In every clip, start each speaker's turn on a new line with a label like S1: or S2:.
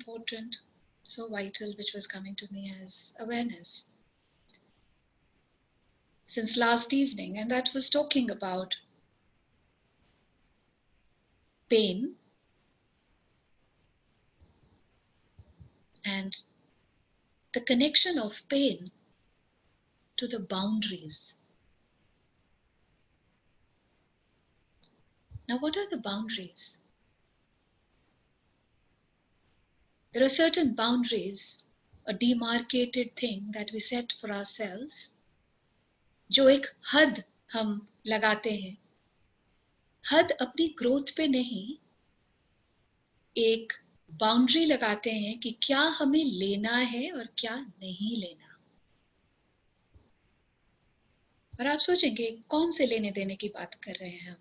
S1: important, so vital, which was coming to me as awareness since last evening, and that was talking about pain and the connection of pain to the boundaries. Now, what are the boundaries? There are certain boundaries, a demarcated thing that we set for ourselves, जो एक हद हम लगाते हैं. हद अपनी growth पे नहीं, एक बाउंड्री लगाते हैं कि क्या हमें लेना है और क्या नहीं लेना. और आप सोचेंगे कौन से लेने देने की बात कर रहे हैं हम,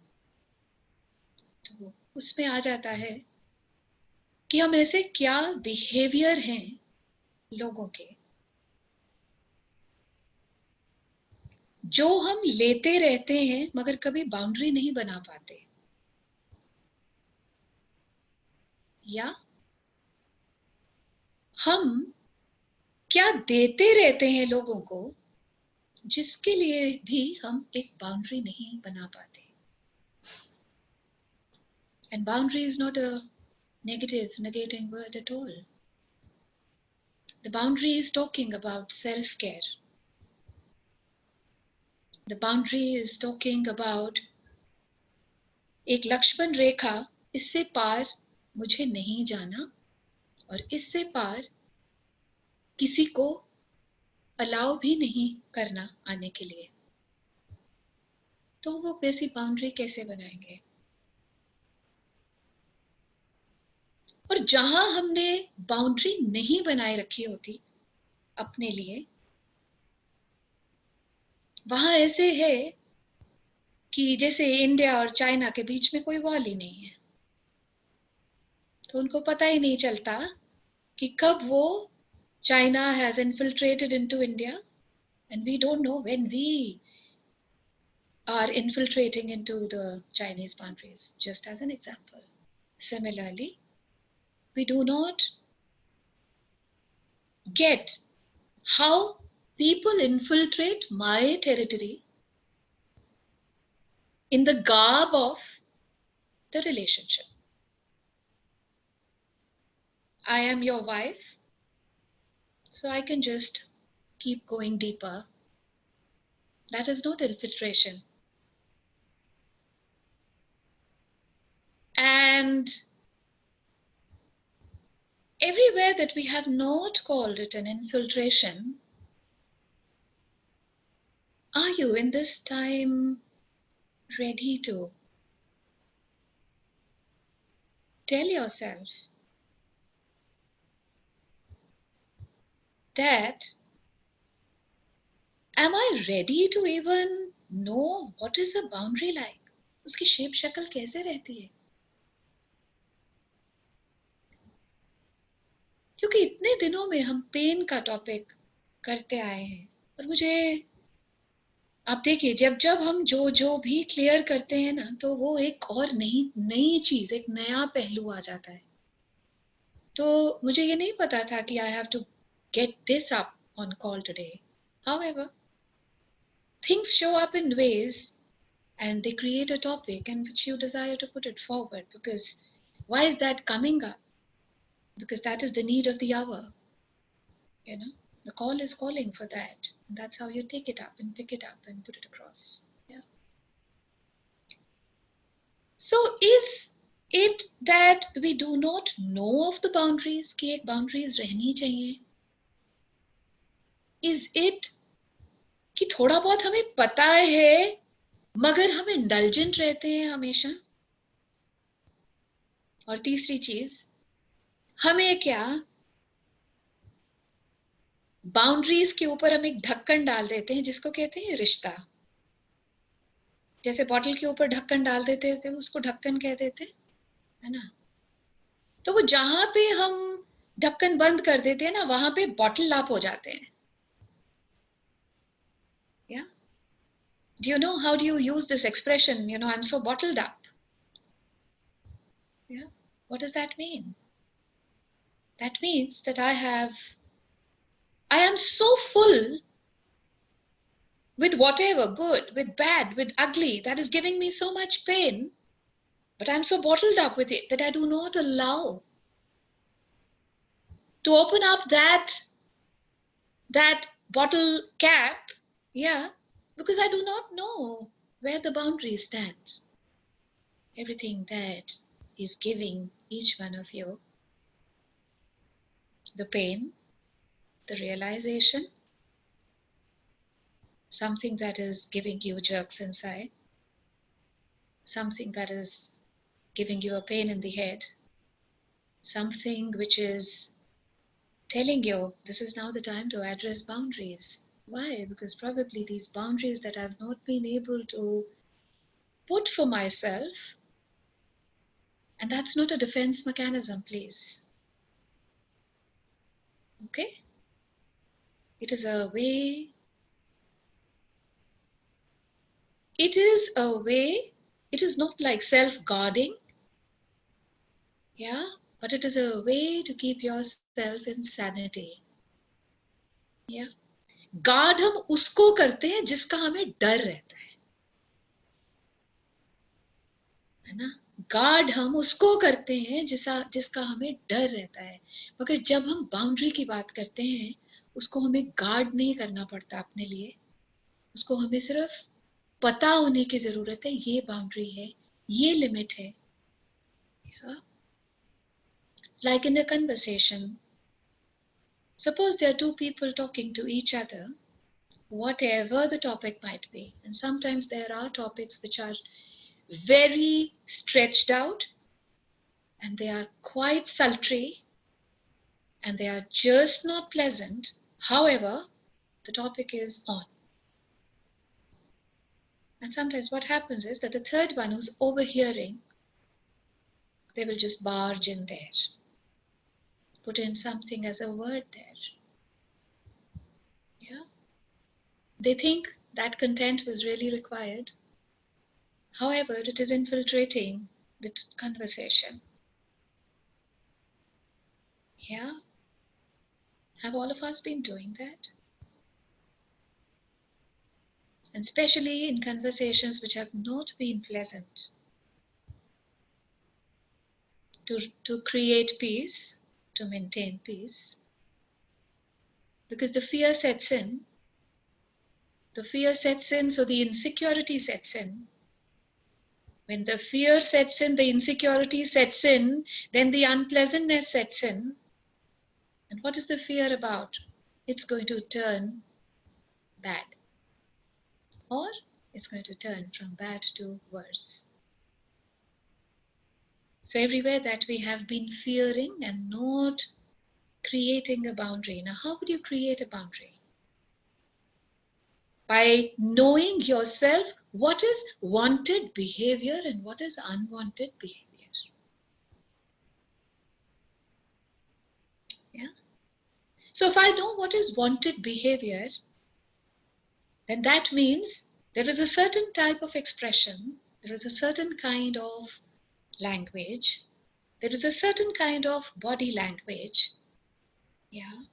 S1: तो उसमें आ जाता है कि हम ऐसे क्या बिहेवियर हैं लोगों के जो हम लेते रहते हैं मगर कभी बाउंड्री नहीं बना पाते, या हम क्या देते रहते हैं लोगों को जिसके लिए भी हम एक बाउंड्री नहीं बना पाते. And boundary is not a negating word at all. The boundary is talking about self-care. The boundary is talking about एक लक्ष्मण रेखा, इससे पार मुझे नहीं जाना और इससे पार किसी को अलाउ भी नहीं करना आने के लिए. तो वो वैसी बाउंड्री कैसे बनाएंगे? और जहां हमने बाउंड्री नहीं बनाए रखी होती अपने लिए, वहां ऐसे है कि जैसे इंडिया और चाइना के बीच में कोई वॉल ही नहीं है, तो उनको पता ही नहीं चलता कि कब वो China has infiltrated into India, and we don't know when we are infiltrating into the Chinese boundaries, just as an example. Similarly, we do not get how people infiltrate my territory in the garb of the relationship. I am your wife, so I can just keep going deeper. That is not infiltration. And everywhere that we have not called it an infiltration, are you in this time ready to tell yourself that, am I ready to even know what is a boundary like? उसकी shape शक्ल कैसे रहती है? क्योंकि इतने दिनों में हम पेन का टॉपिक करते आए हैं, और मुझे आप देखिए जब जब हम जो भी क्लियर करते हैं ना, तो वो एक और नई चीज, एक नया पहलू आ जाता है. तो मुझे ये नहीं पता था कि I have to get this up on call today. However, things show up in ways and they create a topic in which you desire to put it forward, because why is that coming up? Because that is the need of the hour. You know, the call is calling for that. And that's how you take it up and pick it up and put it across. Yeah. So is it that we do not know of the boundaries, कि एक boundaries रहनी चाहिए? Is it कि थोड़ा बहुत हमें पता है मगर हम इंडल्जेंट रहते हैं हमेशा? और तीसरी चीज, हमें क्या बाउंड्रीज के ऊपर हम एक ढक्कन डाल देते हैं जिसको कहते हैं रिश्ता. जैसे बॉटल के ऊपर ढक्कन डाल देते थे, उसको ढक्कन कह देते है ना. तो वो जहां पे हम ढक्कन बंद कर देते हैं ना, वहां पे बॉटल अप हो जाते हैं. Yeah. Do you know how do you use this expression, you know, I'm so bottled up? Yeah. What does that mean? that means that I am so full with whatever, good, with bad, with ugly, that is giving me so much pain, but I'm so bottled up with it that I do not allow to open up that bottle cap, yeah, because I do not know where the boundaries stand. Everything that is giving each one of you the pain, the realization, something that is giving you jerks inside, something that is giving you a pain in the head, something which is telling you this is now the time to address boundaries. Why? Because probably these boundaries that I've not been able to put for myself, and that's not a defense mechanism, please. Okay? It is a way, it is not like self-guarding, yeah, but it is a way to keep yourself in sanity. Yeah. Guard हम उसको करते हैं जिसका हमें डर रहता है ना? गार्ड हम उसको करते हैं जिसका हमें डर रहता है, मगर जब हम बाउंड्री की बात करते हैं उसको हमें गार्ड नहीं करना पड़ता अपने लिए, उसको हमें सिर्फ पता होने की जरूरत है, ये बाउंड्री है, ये लिमिट है. Like in a conversation, suppose there are two people talking to each other, whatever the topic might be, and sometimes there are topics which are very stretched out and they are quite sultry and they are just not pleasant. However, the topic is on. And sometimes what happens is that the third one who's overhearing, they will just barge in there, put in something as a word there. Yeah. They think that content was really required. However, it is infiltrating the conversation. Yeah. Have all of us been doing that? And especially in conversations which have not been pleasant. To create peace, to maintain peace. Because the fear sets in, so the insecurity sets in. When the fear sets in, the insecurity sets in, then the unpleasantness sets in. And what is the fear about? It's going to turn bad. Or it's going to turn from bad to worse. So everywhere that we have been fearing and not creating a boundary. Now, how would you create a boundary? By knowing yourself what is wanted behavior and what is unwanted behavior. Yeah. So if I know what is wanted behavior, then that means there is a certain type of expression, there is a certain kind of language, there is a certain kind of body language, yeah,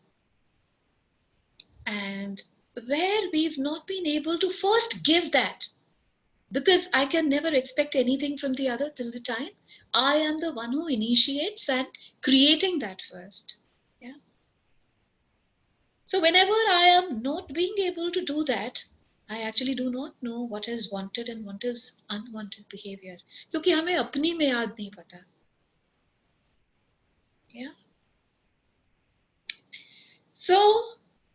S1: and where we've not been able to first give that, because I can never expect anything from the other till the time I am the one who initiates and creating that first. Yeah. So whenever I am not being able to do that, I actually do not know what is wanted and what is unwanted behavior. क्योंकि हमें अपनी में याद नहीं पता. Yeah. So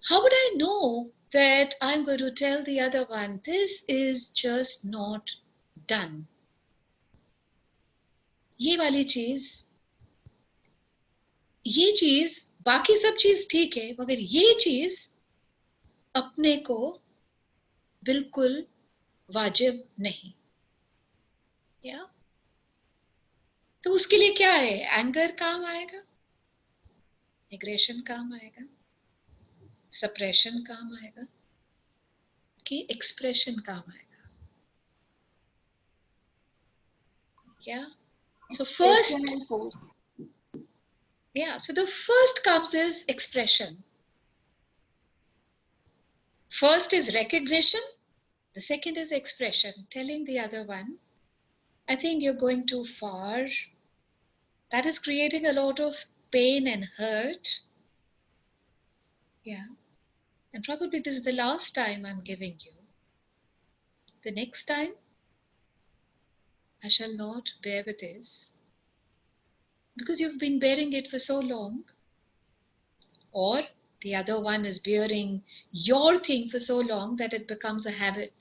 S1: how would I know that I'm going to tell the other one, this is just not done? ये वाली चीज बाकी सब चीज ठीक है, मगर ये चीज अपने को बिल्कुल वाजिब नहीं. या तो उसके लिए क्या है? एंगर काम आएगा, एग्रेशन काम आएगा, सप्रेशन काम आएगा, कि एक्सप्रेशन काम आएगा. या so first, Yeah, so the first comes is expression. First is recognition. The second is expression, telling the other one, I think you're going too far. That is creating a lot of pain and hurt. Yeah. And probably this is the last time I'm giving you. The next time, I shall not bear with this. Because you've been bearing it for so long. Or the other one is bearing your thing for so long that it becomes a habit.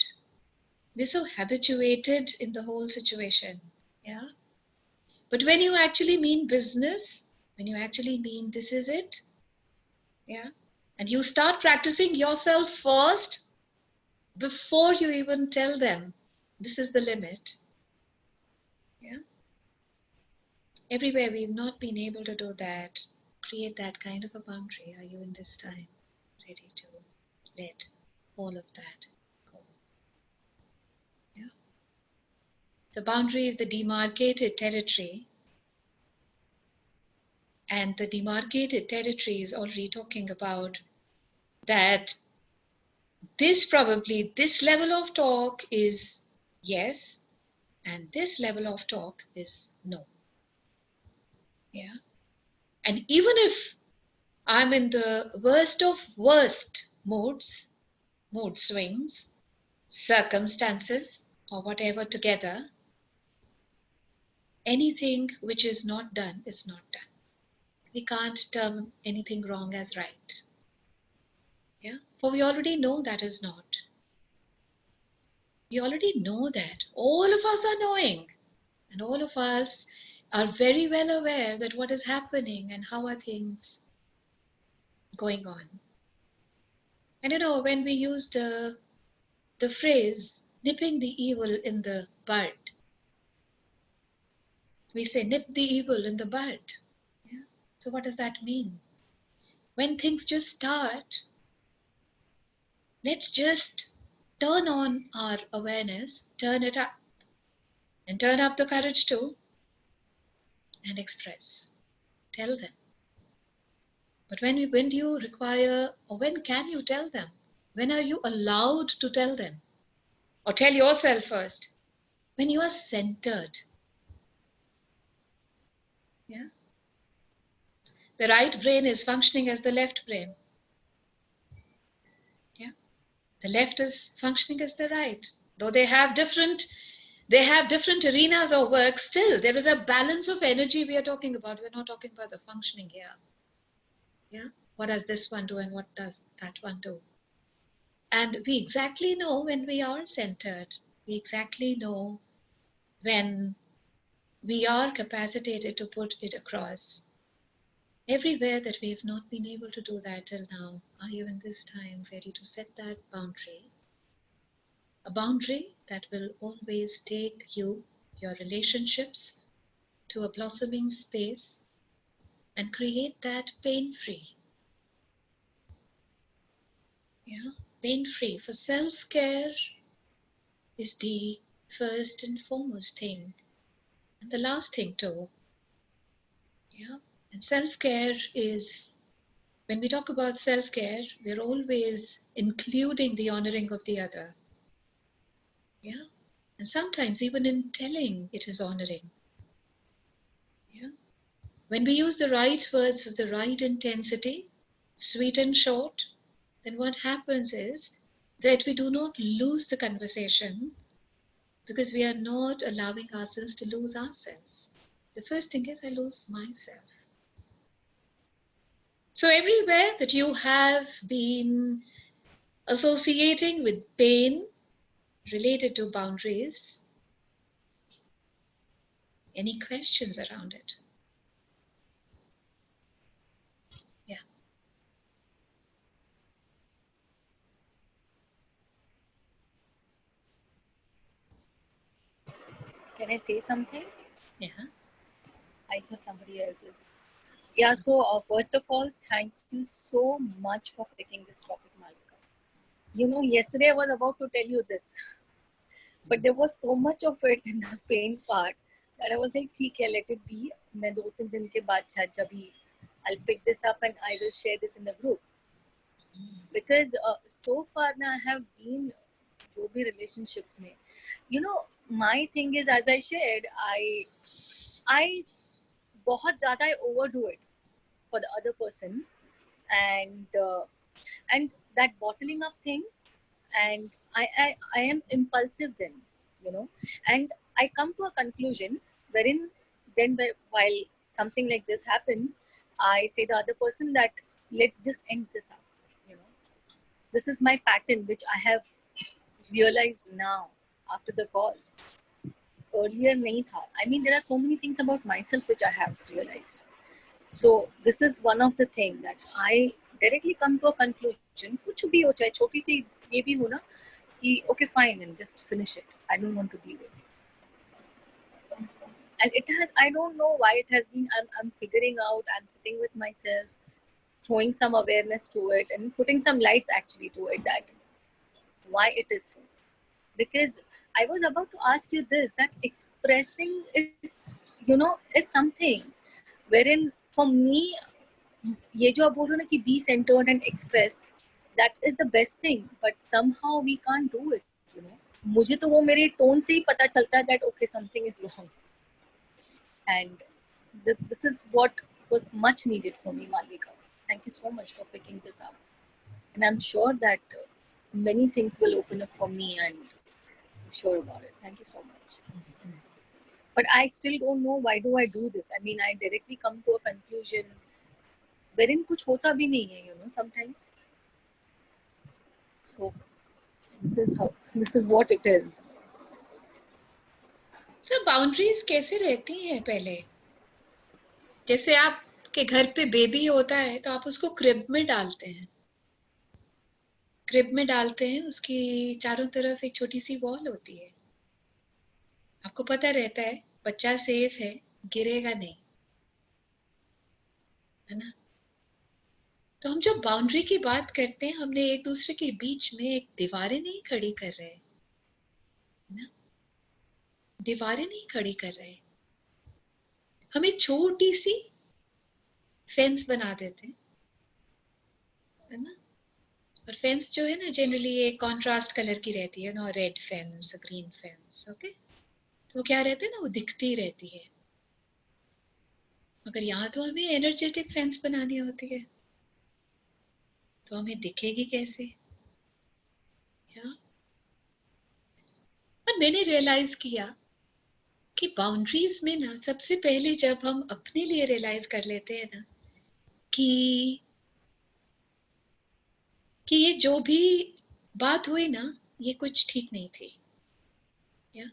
S1: We're so habituated in the whole situation. Yeah. But when you actually mean business, when you actually mean this is it, yeah, and you start practicing yourself first before you even tell them this is the limit, yeah. Everywhere we've not been able to do that, create that kind of a boundary. Are you in this time ready to let all of that go? Yeah. The boundary is the demarcated territory. And the demarcated territory is already talking about that this level of talk is yes, and this level of talk is no. Yeah. And even if I'm in the worst of worst mood swings, circumstances, or whatever together, anything which is not done is not done. We can't term anything wrong as right. Yeah. For we already know that is not. We already know that. All of us are knowing. And all of us are very well aware that what is happening and how are things going on. And when we use the phrase nipping the evil in the bud, we say nip the evil in the bud. Yeah? So what does that mean? When things just start, let's just turn on our awareness, turn it up, and turn up the courage too, and express. Tell them. But when do you require, or when can you tell them? When are you allowed to tell them? Or tell yourself first. When you are centered. Yeah. The right brain is functioning as the left brain. Yeah. The left is functioning as the right. Though they have different arenas of work, still there is a balance of energy we are talking about. We're not talking about the functioning here. Yeah. What does this one do and what does that one do? And we exactly know when we are centered. We exactly know when we are capacitated to put it across. Everywhere that we have not been able to do that till now, are you in this time ready to set that boundary? A boundary that will always take you, your relationships, to a blossoming space and create that pain-free. Yeah, pain-free. For self-care is the first and foremost thing. And the last thing too. Yeah. And self-care is, when we talk about self-care, we're always including the honoring of the other. Yeah. And sometimes even in telling, it is honoring. Yeah. When we use the right words of the right intensity, sweet and short, then what happens is that we do not lose the conversation because we are not allowing ourselves to lose ourselves. The first thing is I lose myself. So everywhere that you have been associating with pain related to boundaries, any questions around it? Yeah.
S2: Can I say something?
S1: Yeah.
S2: I thought somebody else is. Yeah, so first of all, thank you so much for picking this topic, Malvika. Yesterday I was about to tell you this, but there was so much of it in the pain part that I was like, ठीक है, let it be. मैं 2-3 दिन के बाद शायद जब ही I'll pick this up and I will share this in the group. Because so far now I have been जो भी relationships में, you know, my thing is, as I shared, I बहुत ज़्यादा I overdo it for the other person, and that bottling up thing, and I am impulsive then, you know, and I come to a conclusion wherein then while something like this happens, I say the other person that let's just end this up, you know. This is my pattern which I have realized now after the calls. Earlier nahi tha. I mean, there are so many things about myself which I have realized. So this is one of the things that I directly come to a conclusion. कुछ भी हो, चाहे छोटी सी ये भी हो ना, कि okay fine and just finish it. I don't want to be with you. And it has, I don't know why it has been. I'm figuring out. I'm sitting with myself, throwing some awareness to it, and putting some lights actually to it, that why it is so. Because I was about to ask you this, that expressing is, you know, is something wherein for me, ये जो आप बोल रहे हो ना कि be centered and express, that is the best thing, but somehow we can't do it, you know. मुझे तो वो मेरे टोन से ही पता चलता है that okay something is wrong, and this is what was much needed for me, Malvika. Thank you so much for picking this up, and I'm sure that many things will open up for me, and I'm sure about it. Thank you so much. But I still don't know why do I do this. I mean, I directly come to a conclusion wherein कुछ होता भी नहीं है, you know, sometimes. So this is what it is.
S1: So boundaries कैसे रहती हैं पहले? जैसे आपके घर पे बेबी होता है तो आप उसको क्रिब में डालते हैं, क्रिब में डालते हैं, उसकी चारों तरफ एक छोटी सी वॉल होती है, आपको पता रहता है बच्चा सेफ है, गिरेगा नहीं, है ना? तो हम जब बाउंड्री की बात करते हैं, हमने एक दूसरे के बीच में एक दीवारें नहीं खड़ी कर रहे, ना, दीवारें नहीं खड़ी कर रहे, हम एक छोटी सी फेंस बना देते हैं, है ना? और फेंस जो है ना, जनरली ये कॉन्ट्रास्ट कलर की रहती है ना, red fence, green fence, okay? तो वो क्या रहता है ना, वो दिखती रहती है। मगर यहाँ तो हमें एनर्जेटिक फेंस बनानी होती है, तो हमें दिखेगी कैसे? या? और मैंने रियलाइज किया कि बाउंड्रीज में ना, सबसे पहले जब हम अपने लिए रियलाइज कर लेते हैं ना कि ये जो भी बात हुई ना, ये कुछ ठीक नहीं थी, या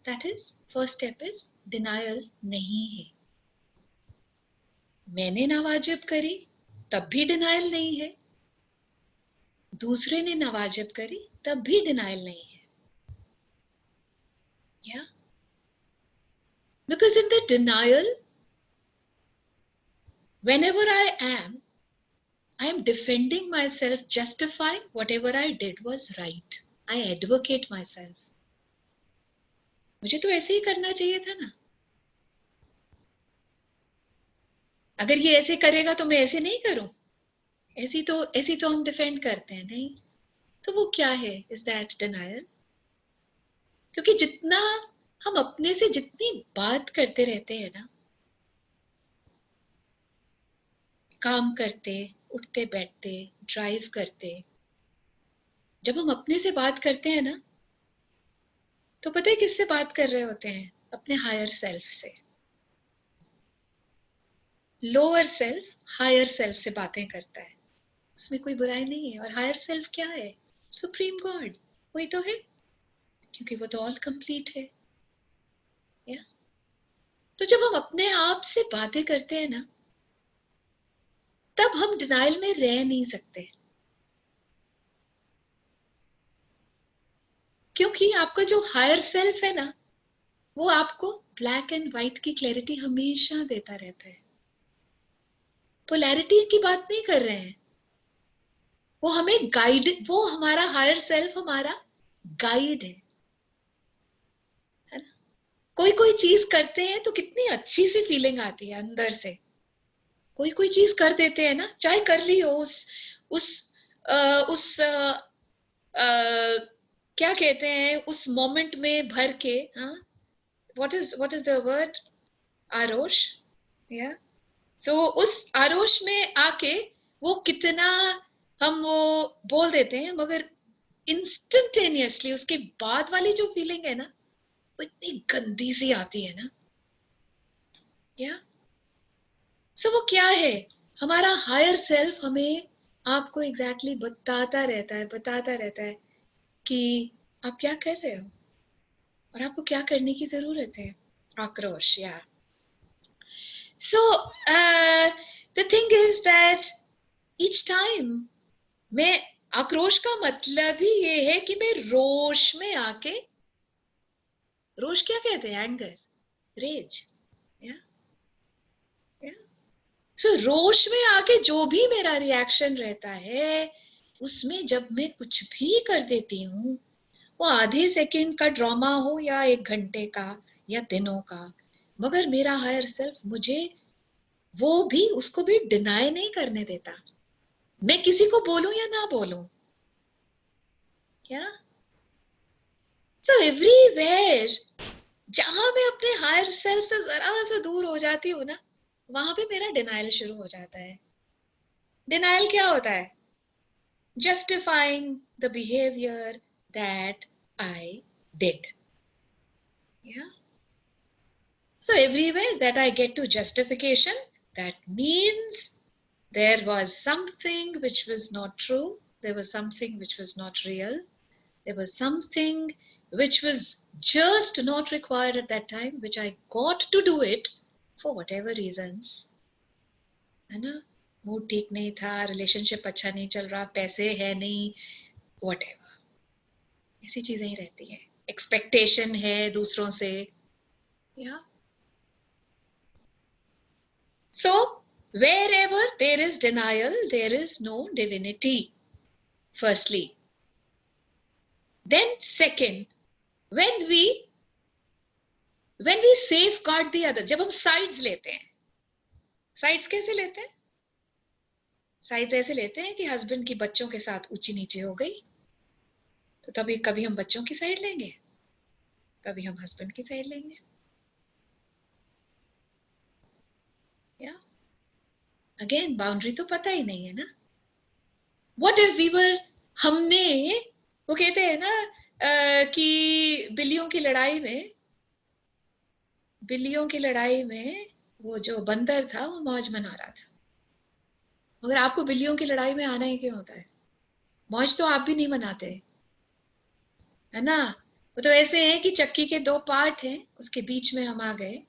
S1: that is first step is denial नहीं है। मैंने नावाजिब करी तब भी डिनायल नहीं है, दूसरे ने नावाजिब करी तब भी डिनायल नहीं है, या because in the denial whenever I am defending myself, justifying whatever I did was right. I advocate myself. मुझे तो ऐसे ही करना चाहिए था ना, अगर ये ऐसे करेगा तो मैं ऐसे नहीं करूं, ऐसी तो हम डिफेंड करते हैं नहीं। तो वो क्या है? Is that denial? क्योंकि जितना हम अपने से जितनी बात करते रहते हैं ना, काम करते, उठते बैठते, ड्राइव करते, जब हम अपने से बात करते हैं ना, तो पता है किससे बात कर रहे होते हैं? अपने हायर सेल्फ से। लोअर सेल्फ हायर सेल्फ से बातें करता है, उसमें कोई बुराई नहीं है। और हायर सेल्फ क्या है? सुप्रीम गॉड, वही तो है, क्योंकि वो तो ऑल कंप्लीट है, या? तो जब हम अपने आप से बातें करते हैं ना, तब हम डिनाइल में रह नहीं सकते, क्योंकि आपका जो हायर सेल्फ है ना, वो आपको ब्लैक एंड व्हाइट की क्लैरिटी हमेशा देता रहता है, पोलैरिटी की बात नहीं कर रहे हैं। वो हमें गाइड, वो हमारा हायर सेल्फ हमारा गाइड है ना? कोई चीज करते हैं तो कितनी अच्छी सी फीलिंग आती है अंदर से, कोई कोई चीज कर देते हैं ना, चाहे कर ली हो उस उस क्या कहते हैं उस मोमेंट में भर के, हाँ, व्हाट इज द वर्ड, आरोश, या सो उस आरोश में आके वो कितना हम वो बोल देते हैं, मगर इंस्टेंटेनियसली उसके बाद वाली जो फीलिंग है ना, वो इतनी गंदी सी आती है ना, क्या सो वो क्या है, हमारा हायर सेल्फ हमें आपको एग्जैक्टली बताता रहता है कि आप क्या कर रहे हो और आपको क्या करने की जरूरत है, आक्रोश, या so the thing is that each time मैं, आक्रोश का मतलब ही ये है कि मैं रोश में आके, रोश क्या कहते हैं, एंगर, रेज, या सो रोश में आके जो भी मेरा रिएक्शन रहता है, उसमें जब मैं कुछ भी कर देती हूँ, वो आधे सेकंड का ड्रामा हो या 1 घंटे का या दिनों का, मगर मेरा हायर सेल्फ मुझे वो भी, उसको भी डिनाई नहीं करने देता, मैं किसी को बोलूं या ना बोलूं, क्या सो एवरीवेयर जहां मैं अपने हायर सेल्फ से जरा सा दूर हो जाती हूँ ना, वहां पे मेरा डिनाइल शुरू हो जाता है। डिनाइल क्या होता है, justifying the behavior that I did. Yeah. So everywhere that I get to justification, that means there was something which was not true. There was something which was not real. There was something which was just not required at that time, which I got to do it for whatever reasons. है ना, mood ठीक नहीं था, relationship अच्छा नहीं चल रहा, पैसे है नहीं, whatever, ऐसी चीजें ही रहती है, एक्सपेक्टेशन है दूसरों से, या सो wherever there is denial there is no divinity, firstly. Then second, when we safeguard the other, जब हम sides लेते हैं, sides कैसे लेते हैं, साइड्स ऐसे लेते हैं कि हस्बैंड की बच्चों के साथ ऊंची नीचे हो गई, तो तभी कभी हम बच्चों की साइड लेंगे, कभी हम हस्बैंड की साइड लेंगे, या अगेन बाउंड्री तो पता ही नहीं है ना, व्हाट इफ वी वर, हमने, वो कहते हैं ना कि बिल्लियों की लड़ाई में वो जो बंदर था वो मौज मना रहा था, मगर आपको बिल्लियों की लड़ाई में आना ही क्यों होता है, मौज तो आप भी नहीं मनाते, है ना, वो तो ऐसे है कि चक्की के 2 पार्ट हैं, उसके बीच में हम आ गए,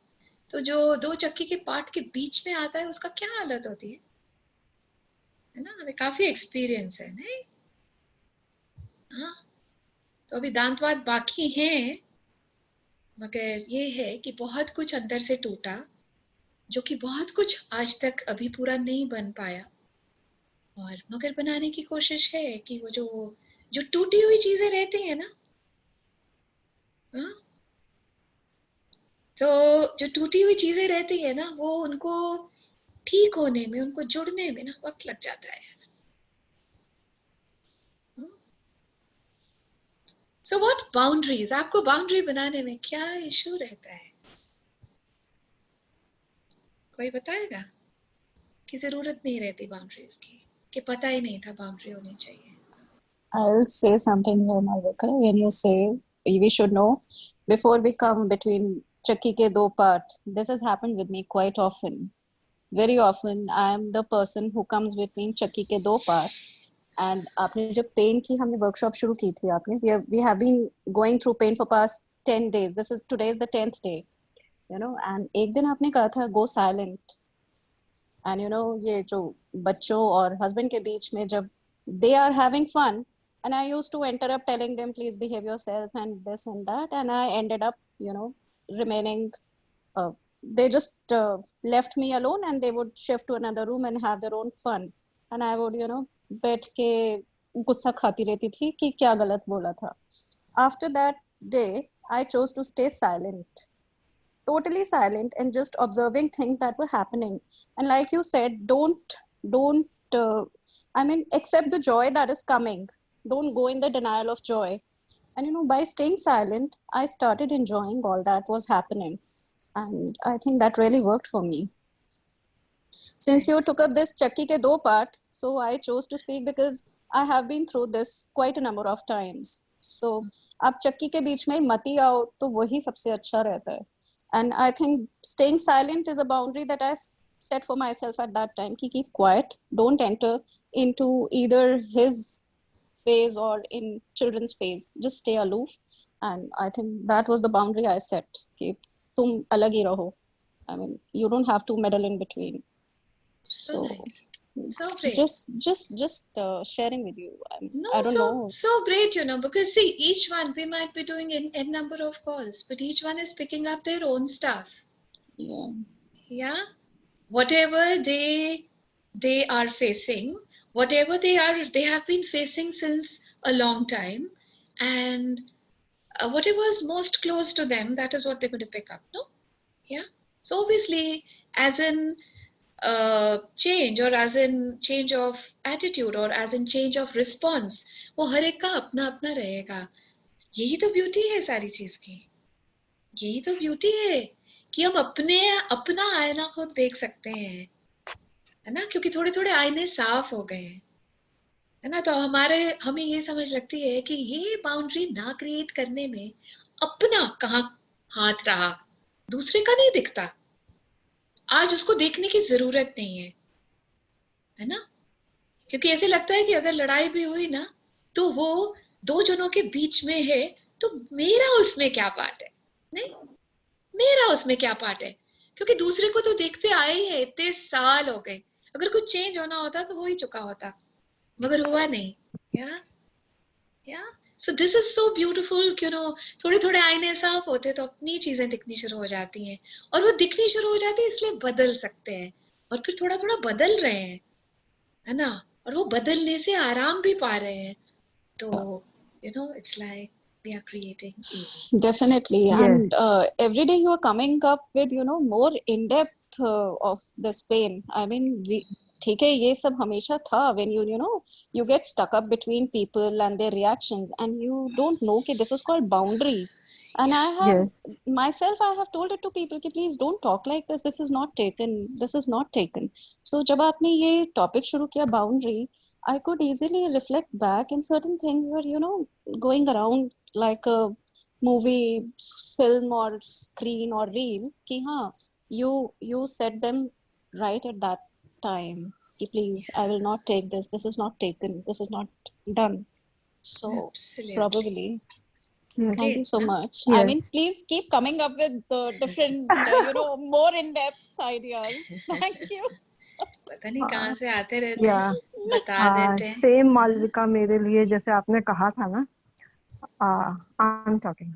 S1: तो जो 2 चक्की के पार्ट के बीच में आता है उसका क्या हालत होती है ना, हमें काफी एक्सपीरियंस है नहीं, हाँ, तो अभी दांत वात बाकी हैं, मगर ये है कि बहुत कुछ अंदर से टूटा, जो कि बहुत कुछ आज तक अभी पूरा नहीं बन पाया, और मगर बनाने की कोशिश है कि वो जो जो टूटी हुई चीजें रहती है ना, हाँ, तो जो टूटी हुई चीजें रहती है ना, वो उनको ठीक होने में, उनको जुड़ने में ना वक्त लग जाता है। सो व्हाट बाउंड्रीज, आपको बाउंड्री बनाने में क्या इशू रहता है, कोई बताएगा, कि जरूरत नहीं रहती बाउंड्रीज की, कि पता ही नहीं था बाउंड्री होनी चाहिए।
S2: I'll say something here, Malvika. When you say we should know before we come between Chakki ke do part, this has happened with me quite often. Very often, I am the person who comes between Chakki ke do part. And आपने जब pen की हमने workshop शुरू की थी, आपने we have been going through pain for past 10 days. This is today is the 10th day, you know. And एक दिन आपने कहा था go silent. And you know ये जो बच्चों और हस्बैंड के बीच में जब they are having fun, and I used to interrupt telling them please behave yourself and this and that, and I ended up, you know, remaining, they just left me alone and they would shift to another room and have their own fun, and I would, you know, बैठ के गुस्सा खाती रहती थी कि क्या गलत बोला था. After that day I chose to stay silent,
S3: totally silent and just observing things that were happening. And like you said, don't accept the joy that is coming. Don't go in the denial of joy. And by staying silent, I started enjoying all that was happening. And I think that really worked for me. Since you took up this Chakki ke do part, so I chose to speak because I have been through this quite a number of times. So, आप चक्की के बीच में मती आओ तो वही सबसे अच्छा रहता है. And I think staying silent is a boundary that I set for myself at that time. Ki keep quiet, don't enter into either his phase or in children's phase. Just stay aloof. And I think that was the boundary I set. Ki tum alag hi raho. I mean, you don't have to meddle in between.
S1: So nice. So great.
S3: Just sharing with you.
S1: No,
S3: I don't know.
S1: So great, because see, each one, we might be doing n number of calls, but each one is picking up their own stuff.
S3: Yeah.
S1: Yeah. Whatever they are facing, whatever they have been facing since a long time, and whatever is most close to them, that is what they're going to pick up. No. Yeah. So obviously, as in change, or as in change of attitude, or as in change of response, वो हर एक का अपना अपना रहेगा. यही तो beauty है सारी चीज की. यही तो ब्यूटी है कि हम अपना आईना खुद देख सकते हैं, है ना, क्योंकि थोड़े थोड़े आईने साफ हो गए हैं, है ना. तो हमें ये समझ लगती है कि ये बाउंड्री ना क्रिएट करने में अपना कहाँ हाथ रहा, दूसरे का नहीं दिखता. आज उसको देखने की जरूरत नहीं है ना. क्योंकि ऐसे लगता है कि अगर लड़ाई भी हुई ना, तो वो दो जनों के बीच में है, तो मेरा उसमें क्या पार्ट है. नहीं, मेरा उसमें क्या पार्ट है, क्योंकि दूसरे को तो देखते आए ही है, इतने साल हो गए. अगर कुछ चेंज होना होता तो हो ही चुका होता, मगर हुआ नहीं. या so this is so beautiful. थोड़े थोड़े आईने साफ होते तो अपनी चीजें दिखनी शुरू हो जाती हैं, और वो दिखनी शुरू हो जाती है इसलिए बदल सकते हैं, और फिर थोड़ा थोड़ा बदल रहे हैं, है ना, और वो बदलने से आराम भी पा रहे हैं. तो it's like we are creating ease.
S3: Definitely.
S4: Yes.
S3: And every day you are coming up with more in depth of this pain. I mean, ठीक है, ये सब हमेशा था. When you get stuck up between people and their reactions, and you don't know कि this is called boundary. And I have
S4: Yes.
S3: myself, I have told it to people कि please don't talk like this. This is not taken. This is not taken. So जब आपने ये topic शुरू किया boundary, I could easily reflect back, and certain things were going around like a movie, film, or screen or reel कि हाँ, you said them right at that time कि please, I will not take this. This is not taken. This is not done. So
S1: Absolutely.
S3: probably.
S4: Yes.
S3: Thank you so much.
S4: Yes.
S3: I mean, please keep coming up with different, more in-depth ideas. Thank you.
S1: पता नहीं कहाँ से आते रहते
S4: Yeah.
S1: हैं, बता देते हैं.
S4: सेम मालविका, मेरे लिए जैसे आपने कहा था ना, आई एम टॉकिंग,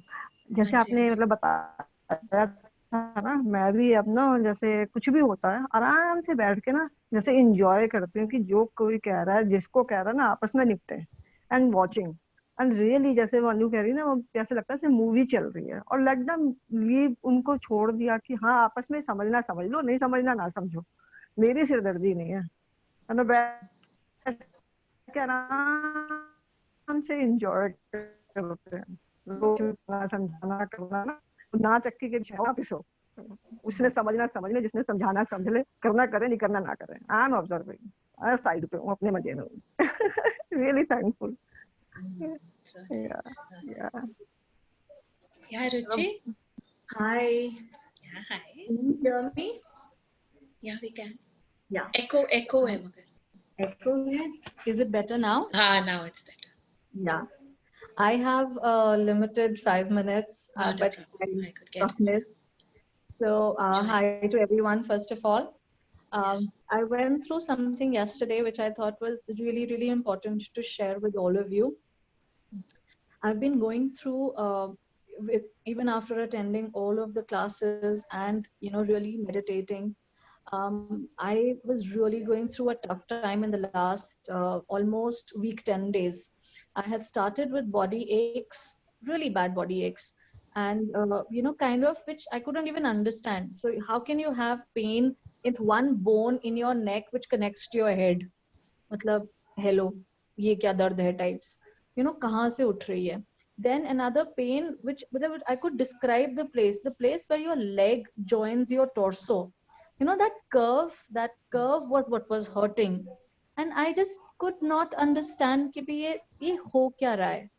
S4: जैसे आपने मतलब बताया था ना, मैं भी अब ना जैसे कुछ भी होता है आराम से बैठ के ना जैसे इंजॉय करती हूँ कि जो कोई कह रहा है, जिसको कह रहा है ना, आपस में निपटे एंड वॉचिंग. एंड रियली जैसे मनु कह रही है ना, वो कैसे लगता है जैसे मूवी चल रही है, और लेट देम लीव, उनको छोड़ दिया कि हाँ आपस में समझना समझ लो, नहीं समझना ना समझो, मेरी सिरदर्दी नहीं है. बैठ के आराम से इंजॉय करते हैं. समझाना करना ना चक्की के वापिस हो, उसने समझना समझ ले, जिसने समझाना समझ ले, करना करे, नहीं करना ना करे. आई एम ऑब्जर्विंग, साइड पे हूँ, अपने मजे में हूँ. Really thankful.
S1: Yeah, Ruchi.
S5: Hi.
S1: Yeah, hi.
S5: Can you hear me?
S1: Yeah, we can.
S5: Yeah.
S1: Echo है मगर.
S5: Echo है? Is it better now?
S1: Now it's better.
S5: Yeah. I have limited 5 minutes,
S1: Not a
S5: but
S1: problem. I could get
S5: promise. So, hi to everyone, first of all. I went through something yesterday which I thought was really, really important to share with all of you. I've been going through, even after attending all of the classes and, really meditating. I was really going through a tough time in the last almost week, 10 days. I had started with body aches, really bad body aches. and kind of which I couldn't even understand. So how can you have pain in one bone in your neck which connects to your head? मतलब hello, ये क्या दर्द है types, कहाँ से उठ रही है? Then another pain which I could describe the place where your leg joins your torso. That curve was what was hurting, and I just could not understand कि भी ये हो क्या रहा है.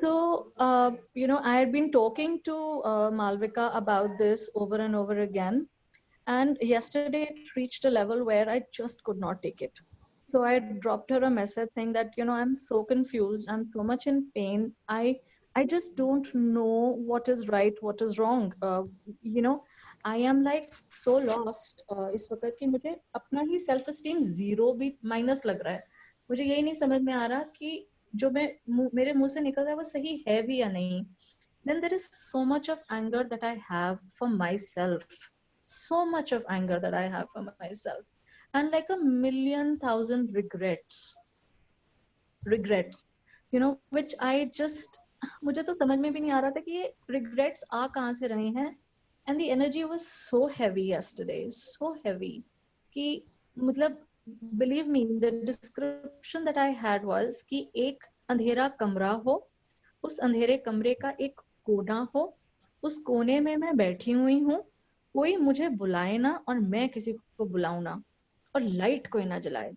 S5: So, I had been talking to Malvika about this over and over again. And yesterday it reached a level where I just could not take it. So I dropped her a message saying that, I'm so confused. I'm so much in pain. I just don't know what is right, what is wrong. I am like so lost इस वक्त कि मुझे अपना ही self esteem zero भी minus लग रहा है. मुझे यही नहीं समझ में आ रहा कि जो मेरे मुंह से निकल रहा है वो सही है भी या नहीं. Then there is so much of anger that I have for myself. So much of anger that I have for myself. And like a million thousand regrets, which I just, मुझे तो समझ में भी नहीं आ रहा था कि ये regrets आ कहाँ से रहे हैं. And the energy was so heavy yesterday, so heavy कि मतलब believe me, the description that I had was कि एक अंधेरा कमरा हो, उस अंधेरे कमरे का एक कोना हो, उस कोने में मैं बैठी हुई हूँ, कोई मुझे बुलाए ना और मैं किसी को बुलाऊं ना, और लाइट कोई ना जलाए.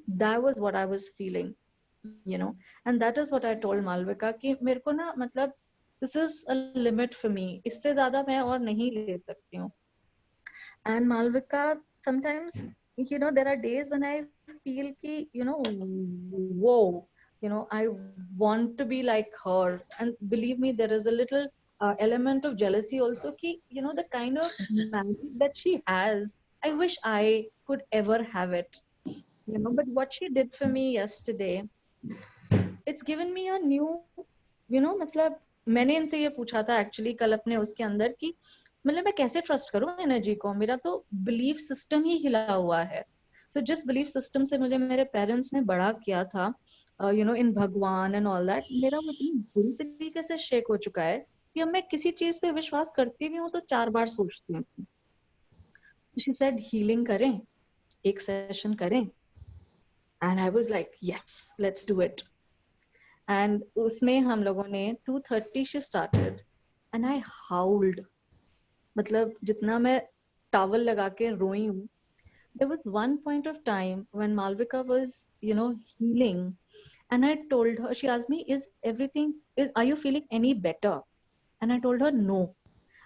S5: That was what I was feeling, and that is what I told Malvika कि मेरे को ना मतलब this is a limit for me, इससे ज्यादा मैं और नहीं ले सकती हूँ. And Malvika, sometimes there are days when I feel ki whoa, I want to be like her. And believe me, there is a little element of jealousy also ki the kind of magic that she has, I wish I could ever have it. But what she did for me yesterday, it's given me a new, मतलब मैंने इनसे ये पूछा था actually कल अपने उसके अंदर कि मतलब मैं कैसे ट्रस्ट करूं एनर्जी को, मेरा तो बिलीफ सिस्टम ही हिला हुआ है. तो जिस बिलीफ सिस्टम से मुझे मेरे पेरेंट्स ने बड़ा किया था, इन भगवान एंड ऑल दैट, मेरा वो इतनी बुरी तरीके से शेक हो चुका है कि अब मैं किसी चीज पे विश्वास करती भी हूँ तो 4 बार सोचती हूँ. शी सेड हीलिंग करें, एक सेशन करें, and I was like yes, let's do it. And उसमें हम लोगों ने 2:30 she started and I howled. मतलब जितना मैं टॉवल लगा के रोई हूँ. There was one point of time when Malvika was, healing, and I told her, she asked me, are you feeling any better? And I told her, no.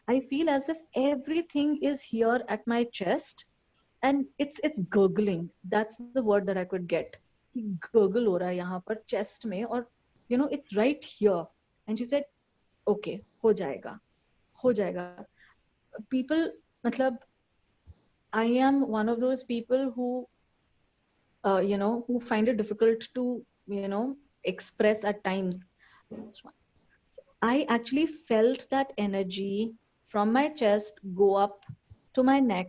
S5: I feel as if everything is here at my chest and it's gurgling. That's the word that I could get. Gurgle हो रहा है यहाँ पर chest में, और it's right here. And she said, okay, हो जाएगा, हो जाएगा. People, मतलब I am one of those people who who find it difficult to express at times. I actually felt that energy from my chest go up to my neck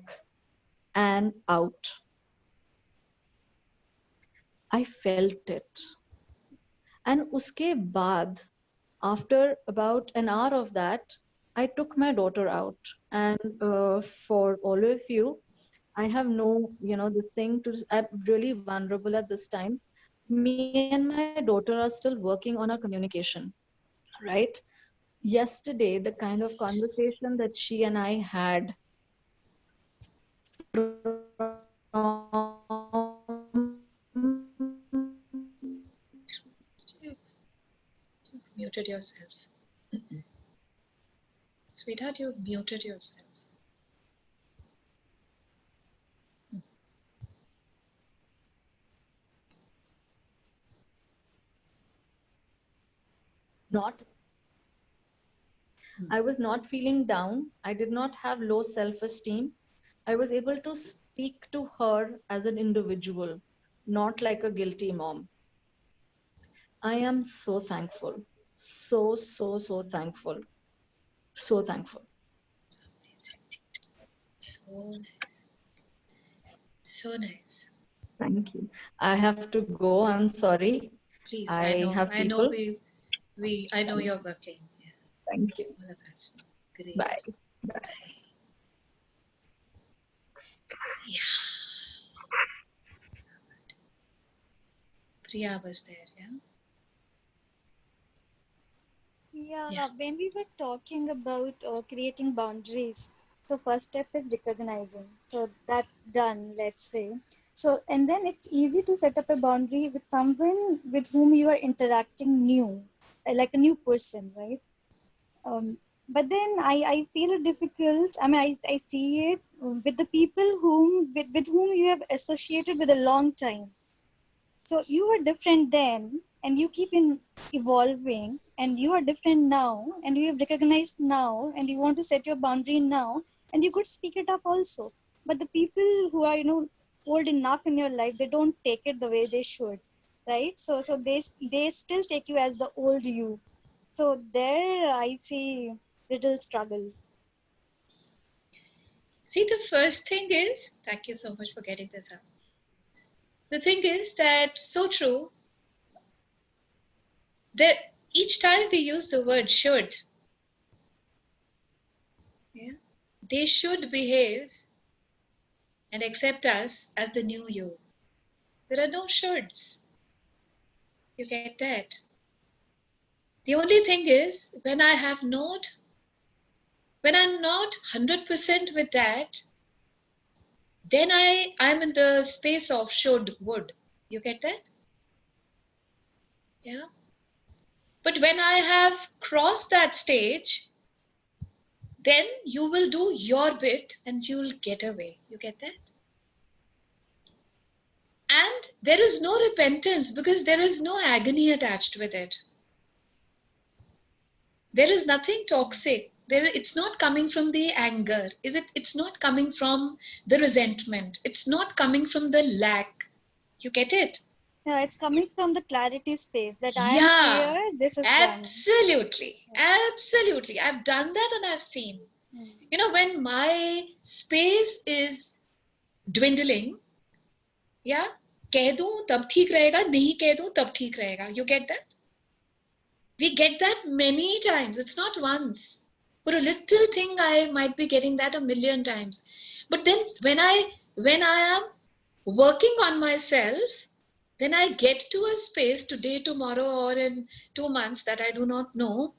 S5: and out. I felt it. And uske baad, after about an hour of that, I took my daughter out. And for all of you, I have no, the thing to, I'm really vulnerable at this time. Me and my daughter are still working on our communication, right? Yesterday, the kind of conversation that she and I had
S1: You've muted yourself. Sweetheart, you've muted yourself.
S5: I was not feeling down. I did not have low self-esteem. I was able to speak to her as an individual, not like a guilty mom. I am so thankful. So, so, so thankful. So thankful.
S1: So nice. So nice.
S5: Thank you. I have to go. I'm sorry.
S1: Please,
S5: I have
S1: I know
S5: people.
S1: I know you're working. Yeah.
S5: Thank you.
S1: All of us. Great.
S5: Bye.
S1: Bye. Yeah. Priya was there, yeah?
S6: Yeah, when we were talking about creating boundaries, so first step is recognizing. So that's done, let's say. So, and then it's easy to set up a boundary with someone with whom you are interacting new, like a new person, right? But then I feel it difficult. I mean, I see it with the people with whom you have associated with a long time. So you were different then, and you keep in evolving, and you are different now, and you have recognized now, and you want to set your boundary now, and you could speak it up also. But the people who are, old enough in your life, they don't take it the way they should, right? So they still take you as the old you. So there I see little struggle.
S1: See, the first thing is, thank you so much for getting this up. The thing is that, so true, that each time we use the word should, yeah, they should behave and accept us as the new you. There are no shoulds. You get that? The only thing is, when I'm not 100% with that, then I'm in the space of should, would. You get that? Yeah. But when I have crossed that stage, then you will do your bit and you'll get away. You get that? And there is no repentance because there is no agony attached with it. There is nothing toxic. It's not coming from the anger. It's not coming from the resentment. It's not coming from the lack. You get it?
S6: Yeah, it's coming from the clarity space that I am
S1: Yeah,
S6: clear, this is done.
S1: absolutely. Absolutely. I've done that and I've seen. When my space is dwindling, yeah, कह दूं तब ठीक रहेगा, नहीं कह दूं तब ठीक रहेगा. You get that? We get that many times. It's not once. For a little thing, I might be getting that 1,000,000 times. But then when I am working on myself, then I get to a space today, tomorrow, or in 2 months that I do not know,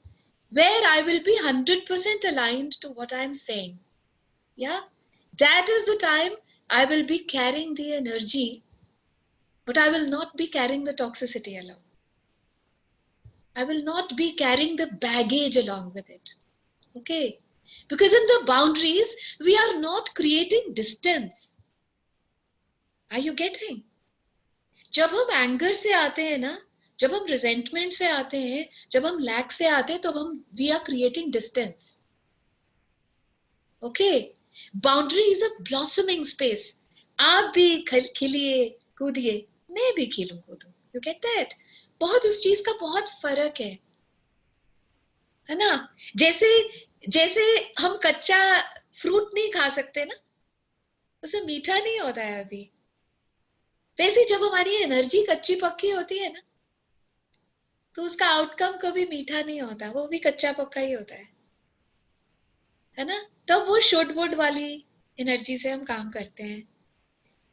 S1: where I will be 100% aligned to what I'm saying. Yeah, that is the time I will be carrying the energy, but I will not be carrying the toxicity along. I will not be carrying the baggage along with it. Okay? Because in the boundaries, we are not creating distance. Are you getting? जब हम anger से आते हैं ना, जब हम resentment से आते हैं, जब हम लैक से आते हैं, तो हम we are creating distance. Okay? Boundary is a blossoming space. आप भी खिलिए कूदिए, मैं भी खिलूं कूदूं. You get that? बहुत उस चीज का बहुत फर्क है ना? जैसे हम कच्चा फ्रूट नहीं खा सकते ना, उसमें मीठा नहीं होता है अभी. वैसे जब हमारी एनर्जी कच्ची पक्की होती है ना, तो उसका आउटकम कभी मीठा नहीं होता, वो भी कच्चा पक्का ही होता है ना? तब वो शुड वुड वाली एनर्जी से हम काम करते हैं.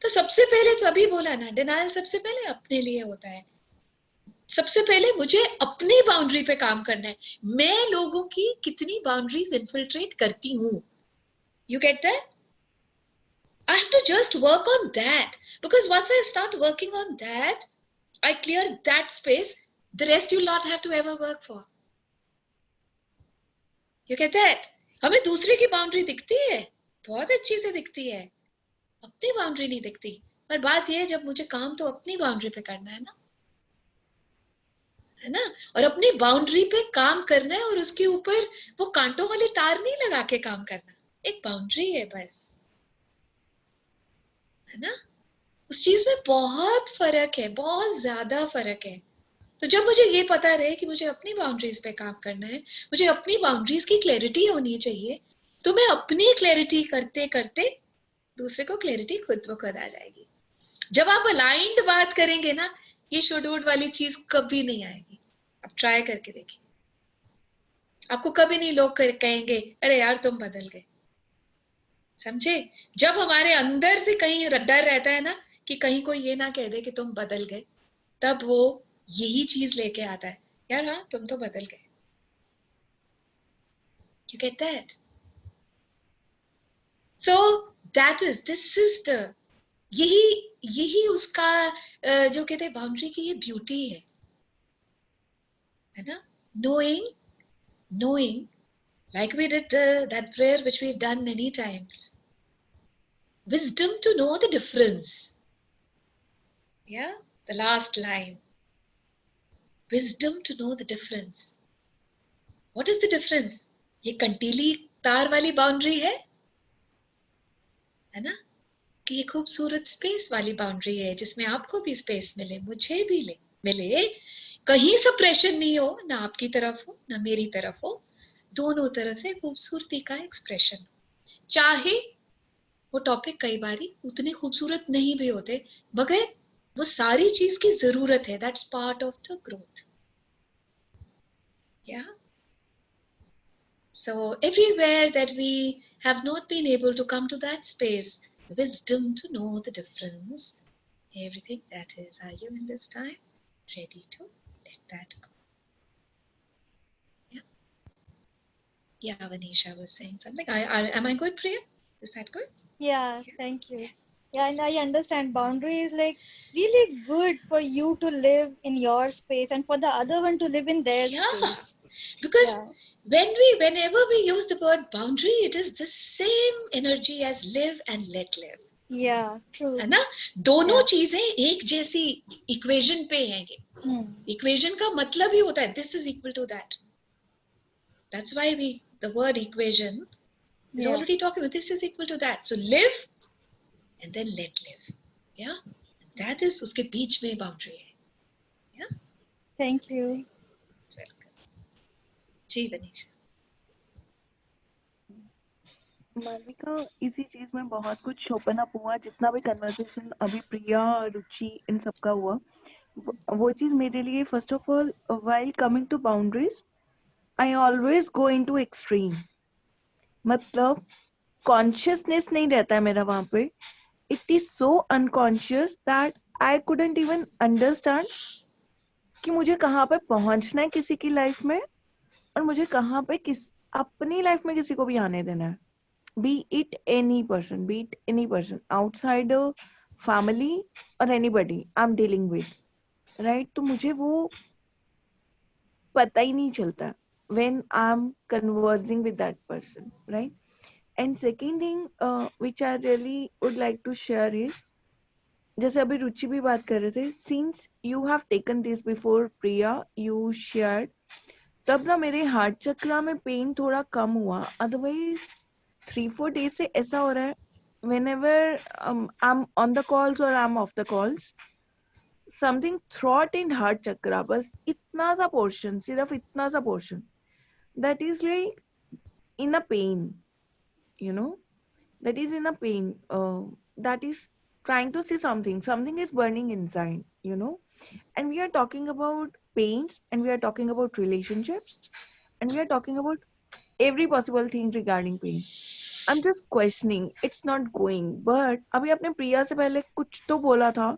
S1: तो सबसे पहले तो अभी बोला ना, डिनायल सबसे पहले अपने लिए होता है. सबसे पहले मुझे अपनी बाउंड्री पे काम करना है. मैं लोगों की कितनी बाउंड्रीज इन्फिल्ट्रेट करती हूँ. You get that? I have to just work on that, because once I start working on that, I clear that space. The rest you'll not have to ever work for. You get that? हमें दूसरे की boundary दिखती है, बहुत अच्छी से दिखती है, अपनी बाउंड्री नहीं दिखती. पर बात यह है, जब मुझे काम तो अपनी बाउंड्री पे करना है ना, और अपनी बाउंड्री पे काम करना है, और उसके ऊपर वो कांटों वाली तार नहीं लगा के काम करना. एक बाउंड्री है बस, है ना? उस चीज में बहुत फर्क है, बहुत ज्यादा फर्क है. तो जब मुझे ये पता रहे कि मुझे अपनी बाउंड्रीज पे काम करना है, मुझे अपनी बाउंड्रीज की क्लैरिटी होनी चाहिए, तो मैं अपनी क्लैरिटी करते करते दूसरे को क्लैरिटी खुद ब खुद आ जाएगी. जब आप अलाइंड बात करेंगे ना, ये शुड वुड वाली चीज कभी नहीं आएगी. आप ट्राई करके देखिए, आपको कभी नहीं लोग कहेंगे अरे यार तुम बदल गए। समझे? जब हमारे अंदर से कहीं डर रहता है ना कि कहीं कोई ये ना कह दे कि तुम बदल गए, तब वो यही चीज लेके आता है, यार हाँ तुम तो बदल गए। You get that? So that is, this is the, यही उसका जो कहते हैं बाउंड्री की ये ब्यूटी है ना? knowing like we did that prayer which we've done many times, wisdom to know the difference. Yeah, the last line, wisdom to know the difference. What is the difference? ये कंटीली तार वाली boundary है ना, कि ये खूबसूरत स्पेस वाली boundary है जिसमें आपको भी स्पेस मिले, मुझे भी मिले, कहीं से प्रेशर नहीं हो, ना आपकी तरफ हो ना मेरी तरफ हो, दोनों तरफ से खूबसूरती का एक्सप्रेशन। चाहे वो टॉपिक कई बारी उतने खूबसूरत नहीं भी होते, मगर वो सारी चीज की जरूरत है, that's part of the growth. या so everywhere that we have not been able to come to that space, wisdom to know the difference, everything that is, are you in this time ready to let that go? Yeah, Vanisha was saying something. Am I good, Priya? Is that good?
S6: Yeah, thank you. Yeah, and I understand boundary is like really good for you to live in your space and for the other one to live in their space.
S1: Because whenever we use the word boundary, it is the same energy as live and let live.
S6: Yeah, true.
S1: है ना? दोनों चीजें एक जैसी equation पे हैं। Equation का मतलब ही होता है this is equal to that. That's why the word equation is already talking about this is equal to that. So live and then let live. Yeah, and that is उसके बीच में boundary है. Yeah.
S6: Thank you.
S1: Welcome. जी वनीशा।
S7: मालविका, इसी चीज में बहुत कुछ open up हुआ, जितना भी कन्वर्सेशन अभी प्रिया, रुचि, इन सबका हुआ, वो चीज मेरे लिए first of all, while coming to boundaries, I always go into extreme. मतलब कॉन्शियसनेस नहीं रहता है मेरा वहां पे, it is so unconscious that I couldn't even understand कि मुझे कहाँ पे पहुंचना है किसी की लाइफ में, और मुझे कहाँ पे अपनी लाइफ में किसी को भी आने देना है। Be it any person outside a family or anybody I'm dealing with, right? तो मुझे वो पता ही नहीं चलता when I'm conversing with that person, right? And second thing which I really would like to share is, जैसे अभी रुचि भी बात कर रहे थे, since you have taken this before Priya, you shared, तब ना मेरे हार्ट चक्र में पेन थोड़ा कम हुआ। अदरवाइज 3-4 days से ऐसा हो रहा है, whenever I'm on the calls or I'm off the calls, something throat in heart chakra, बस इतना सा portion, सिर्फ इतना सा portion, that is like in a pain, you know, that is in a pain, that is trying to say something is burning inside, you know. And we are talking about pains, and we are talking about relationships, and we are talking about every possible thing regarding pain. I'm just questioning, it's not going. But अभी आपने प्रिया से पहले कुछ तो बोला था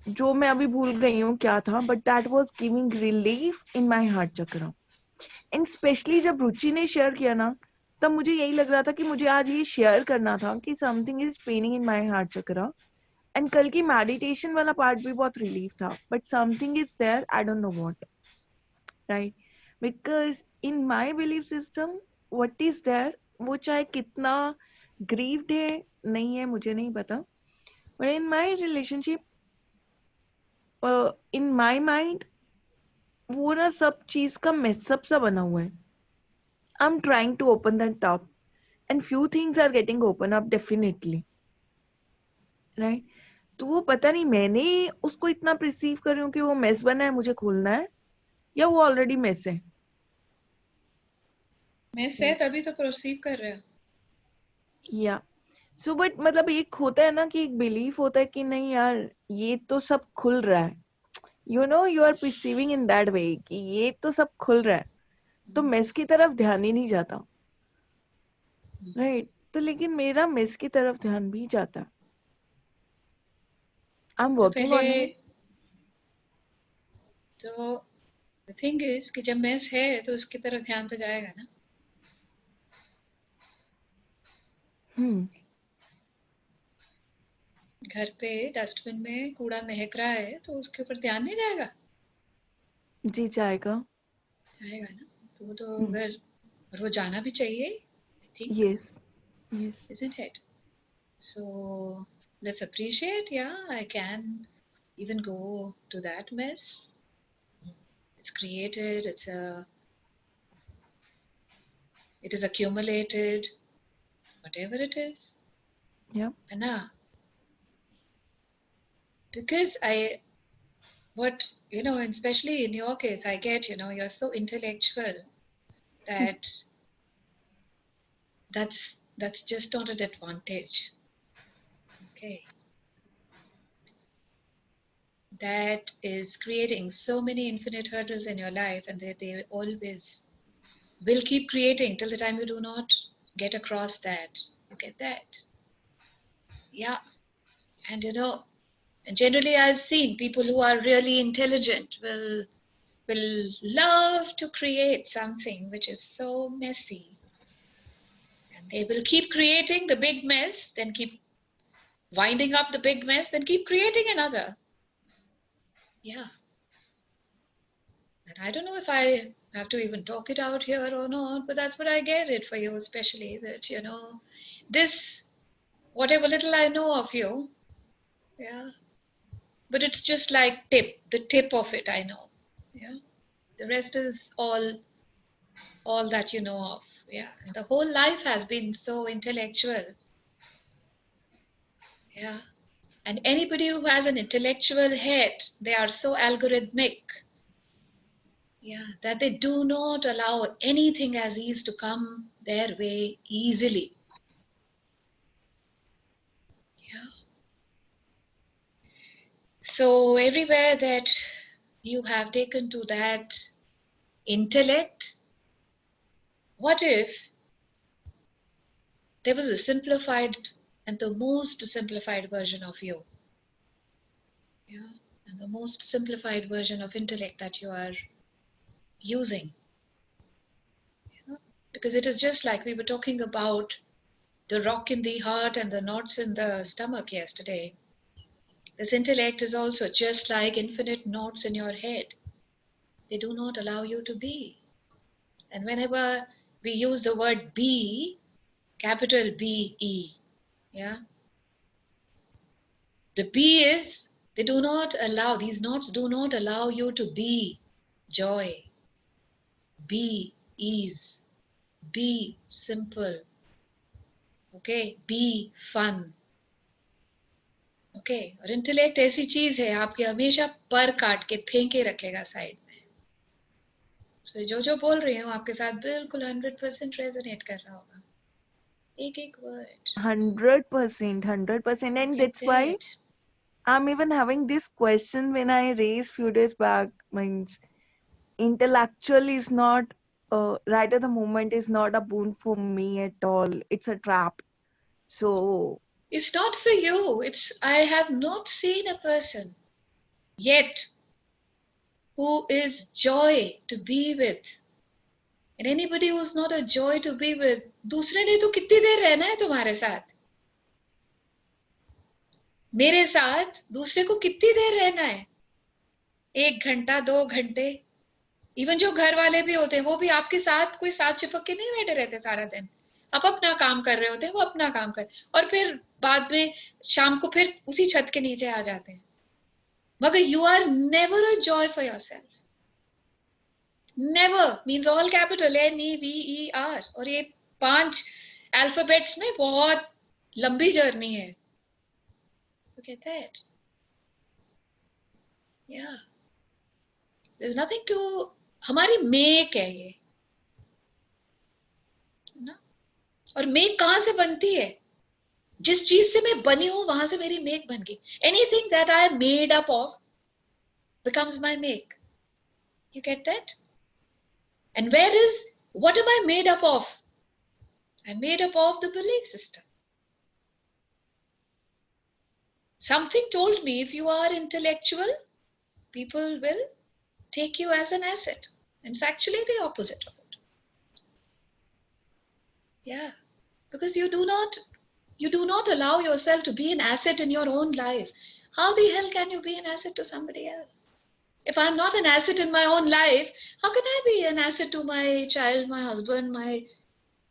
S7: जो मैं अभी भूल गई हूँ क्या था, but that was giving relief in my heart chakra. And especially जब रुचि ने शेयर किया ना, तब मुझे यही लग रहा था कि मुझे आज ये शेयर करना था कि something is paining in my heart chakra. And कल की मेडिटेशन वाला पार्ट भी बहुत रिलीफ था, but something is there, I don't know what, right? Because in my belief system, what is there, वो चाहे कितना grieved है नहीं है मुझे नहीं पता, but in my relationship, in my mind, वो ना सब चीज का मेसअप सा बना हुआ है. I'm trying to open that top, and few things are getting open up definitely, right? तो वो पता नहीं मैंने उसको इतना परसीव कर रही हूँ कि वो मेस बना है, मुझे खोलना है, या वो ऑलरेडी मेस है.
S1: मेस है तभी तो परसीव कर रहे हो.
S7: या सो बट मतलब एक होता है ना कि एक बिलीफ होता है कि नहीं यार ये तो सब खुल रहा है, you know you are perceiving in that way कि ये तो सब खुल रहा है तो मेस की तरफ ध्यान ही नहीं जाता, राइट? तो लेकिन मेरा मेस की तरफ ध्यान भी जाता, आई एम
S1: तो
S7: वर्किंग
S1: पहले
S7: ऑन इट.
S1: तो द थिंग इज कि जब मेस है तो उसकी तरफ ध्यान तो जाएगा ना. घर पे डस्टबिन में कूड़ा महक रहा है तो उसके ऊपर ध्यान नहीं जाएगा?
S7: जी जाएगा.
S1: जाएगा ना. तो वो तो घर और वो जाना भी चाहिए, I think.
S7: Yes, yes.
S1: Isn't it? So let's appreciate. Yeah, I can even go to that mess. It's created. It is accumulated. Whatever it is.
S7: Yeah.
S1: Anna. Because and especially in your case, I get, you're so intellectual that that's just not an advantage. Okay. That is creating so many infinite hurdles in your life, and they always will keep creating till the time you do not get across that. You get that? Yeah. And and generally I've seen people who are really intelligent will love to create something which is so messy. And they will keep creating the big mess, then keep winding up the big mess, then keep creating another. Yeah. And I don't know if I have to even talk it out here or not, but that's what I get it for you, especially that, this, whatever little I know of you, yeah, but it's just like the tip of it I know, yeah. The rest is all that you know of, yeah. And the whole life has been so intellectual, yeah. And anybody who has an intellectual head, they are so algorithmic, yeah, that they do not allow anything as is to come their way easily. Yeah. So everywhere that you have taken to that intellect, what if there was a simplified and the most simplified version of you? Yeah. And the most simplified version of intellect that you are using. Yeah. Because it is just like we were talking about the rock in the heart and the knots in the stomach yesterday. This intellect is also just like infinite knots in your head. They do not allow you to be. And whenever we use the word be, capital B-E, yeah, the be is, these knots do not allow you to be joy, be ease, be simple, okay, be fun. Okay और intellect ऐसी चीज है आपके हमेशा पर काट के फेंके रखेगा साइड में. तो जो बोल रही हूँ आपके साथ बिल्कुल 100% रेजोनेट कर रहा होगा, एक word.
S7: 100%, and that's why I'm even having this question when I raised few days back. Means intellectual is not right at the moment is not a boon for me at all. It's a trap. So
S1: it's not for you. I have not seen a person yet who is joy to be with. And anybody who's not a joy to be with, दूसरे ने तो कितनी देर रहना है तुम्हारे साथ? मेरे साथ दूसरे को कितनी देर रहना है? 1 घंटा 2 घंटे. इवन जो घर वाले भी होते हैं वो भी आपके साथ कोई साथ चिपक के नहीं बैठे रहते सारा दिन. आप अपना काम कर रहे होते हैं, वो अपना काम कर, और फिर बाद में शाम को फिर उसी छत के नीचे आ जाते हैं. मगर you are never a joy for yourself. Never means all capital NEVER. और ये 5 अल्फाबेट्स में बहुत लंबी जर्नी है. You get that? Yeah. There's nothing to. हमारी मेक है ये, ना? और मेक कहाँ से बनती है? जिस चीज से मैं बनी हूं वहां से मेरी मेक बन गई. Anything that I am made up of, becomes my make. You get that? And what am I made up of? I'm made up of the belief system. Something told me if you are intellectual, people will take you as an asset. And it's actually the opposite of it. Yeah. Because you do not allow yourself to be an asset in your own life. How the hell can you be an asset to somebody else? If I'm not an asset in my own life, how can I be an asset to my child, my husband, my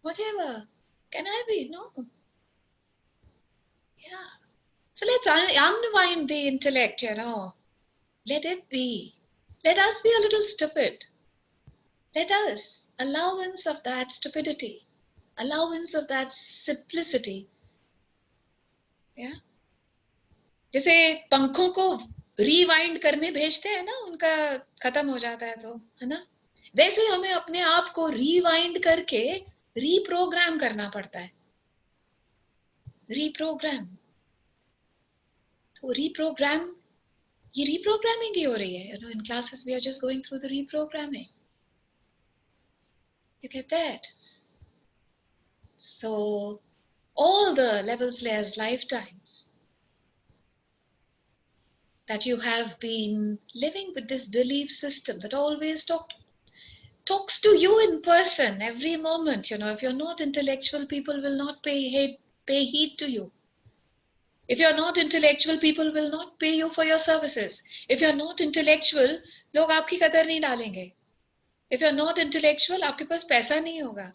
S1: whatever? Can I be? No. Yeah. So let's unwind the intellect, Let it be. Let us be a little stupid. Let us. Allowance of that stupidity. Allowance of that simplicity. Yeah. जैसे पंखों को rewind करने भेजते हैं ना, उनका खत्म हो जाता है तो, है ना? वैसे हमें अपने आप को रीवाइंड करके रीप्रोग्राम करना पड़ता है. रीप्रोग्राम. तो ये रीप्रोग्रामिंग ही हो रही है. In classes we are just going through the reprogramming. You get that? So all the levels, layers, lifetimes that you have been living with this belief system that always talks to you in person every moment. If you're not intellectual, people will not pay heed to you. If you're not intellectual, people will not pay you for your services. If you're not intellectual, लोग आपकी कदर नहीं डालेंगे. If you're not intellectual, आपके पास पैसा नहीं होगा.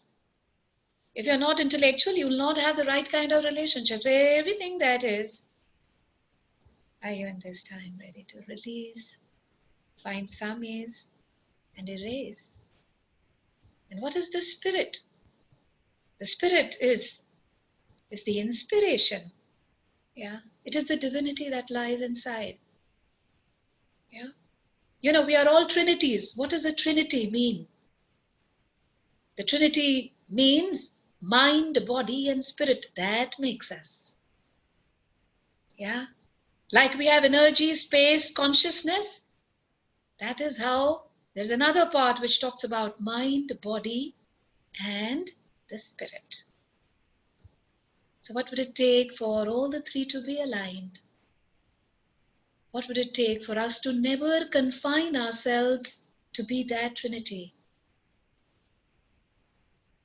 S1: If you're not intellectual, you will not have the right kind of relationships. Everything that is. Are you in this time ready to release, find some ease, and erase? And what is the spirit? The spirit is the inspiration. Yeah. It is the divinity that lies inside. Yeah. We are all trinities. What does a trinity mean? The trinity means mind, body, and spirit. That makes us. Yeah. Like we have energy, space, consciousness. That is how there's another part which talks about mind, body, and the spirit. So what would it take for all the three to be aligned? What would it take for us to never confine ourselves to be that trinity?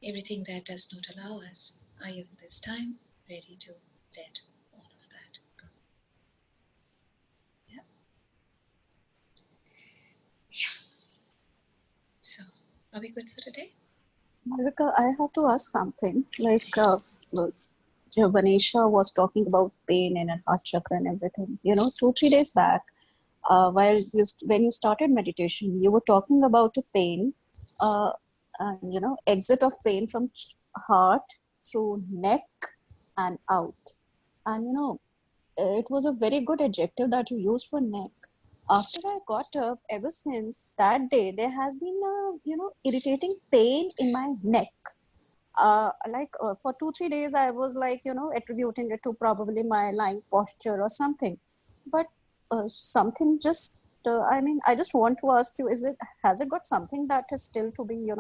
S1: Everything that does not allow us. Are you in this time ready to let all of that go? Yeah. Yeah. So, are we good for today?
S3: Malvika, I have to ask something. Like, look, vanisha was talking about pain and an heart chakra and everything. 2-3 days back, when you started meditation, you were talking about a pain, and exit of pain from heart through neck and out. And it was a very good adjective that you used for neck. After I got up, ever since that day, there has been a irritating pain in my neck. For 2-3 days, I was attributing it to probably my lying posture or something. But something just, I just want to ask you, has it got something that is still to be,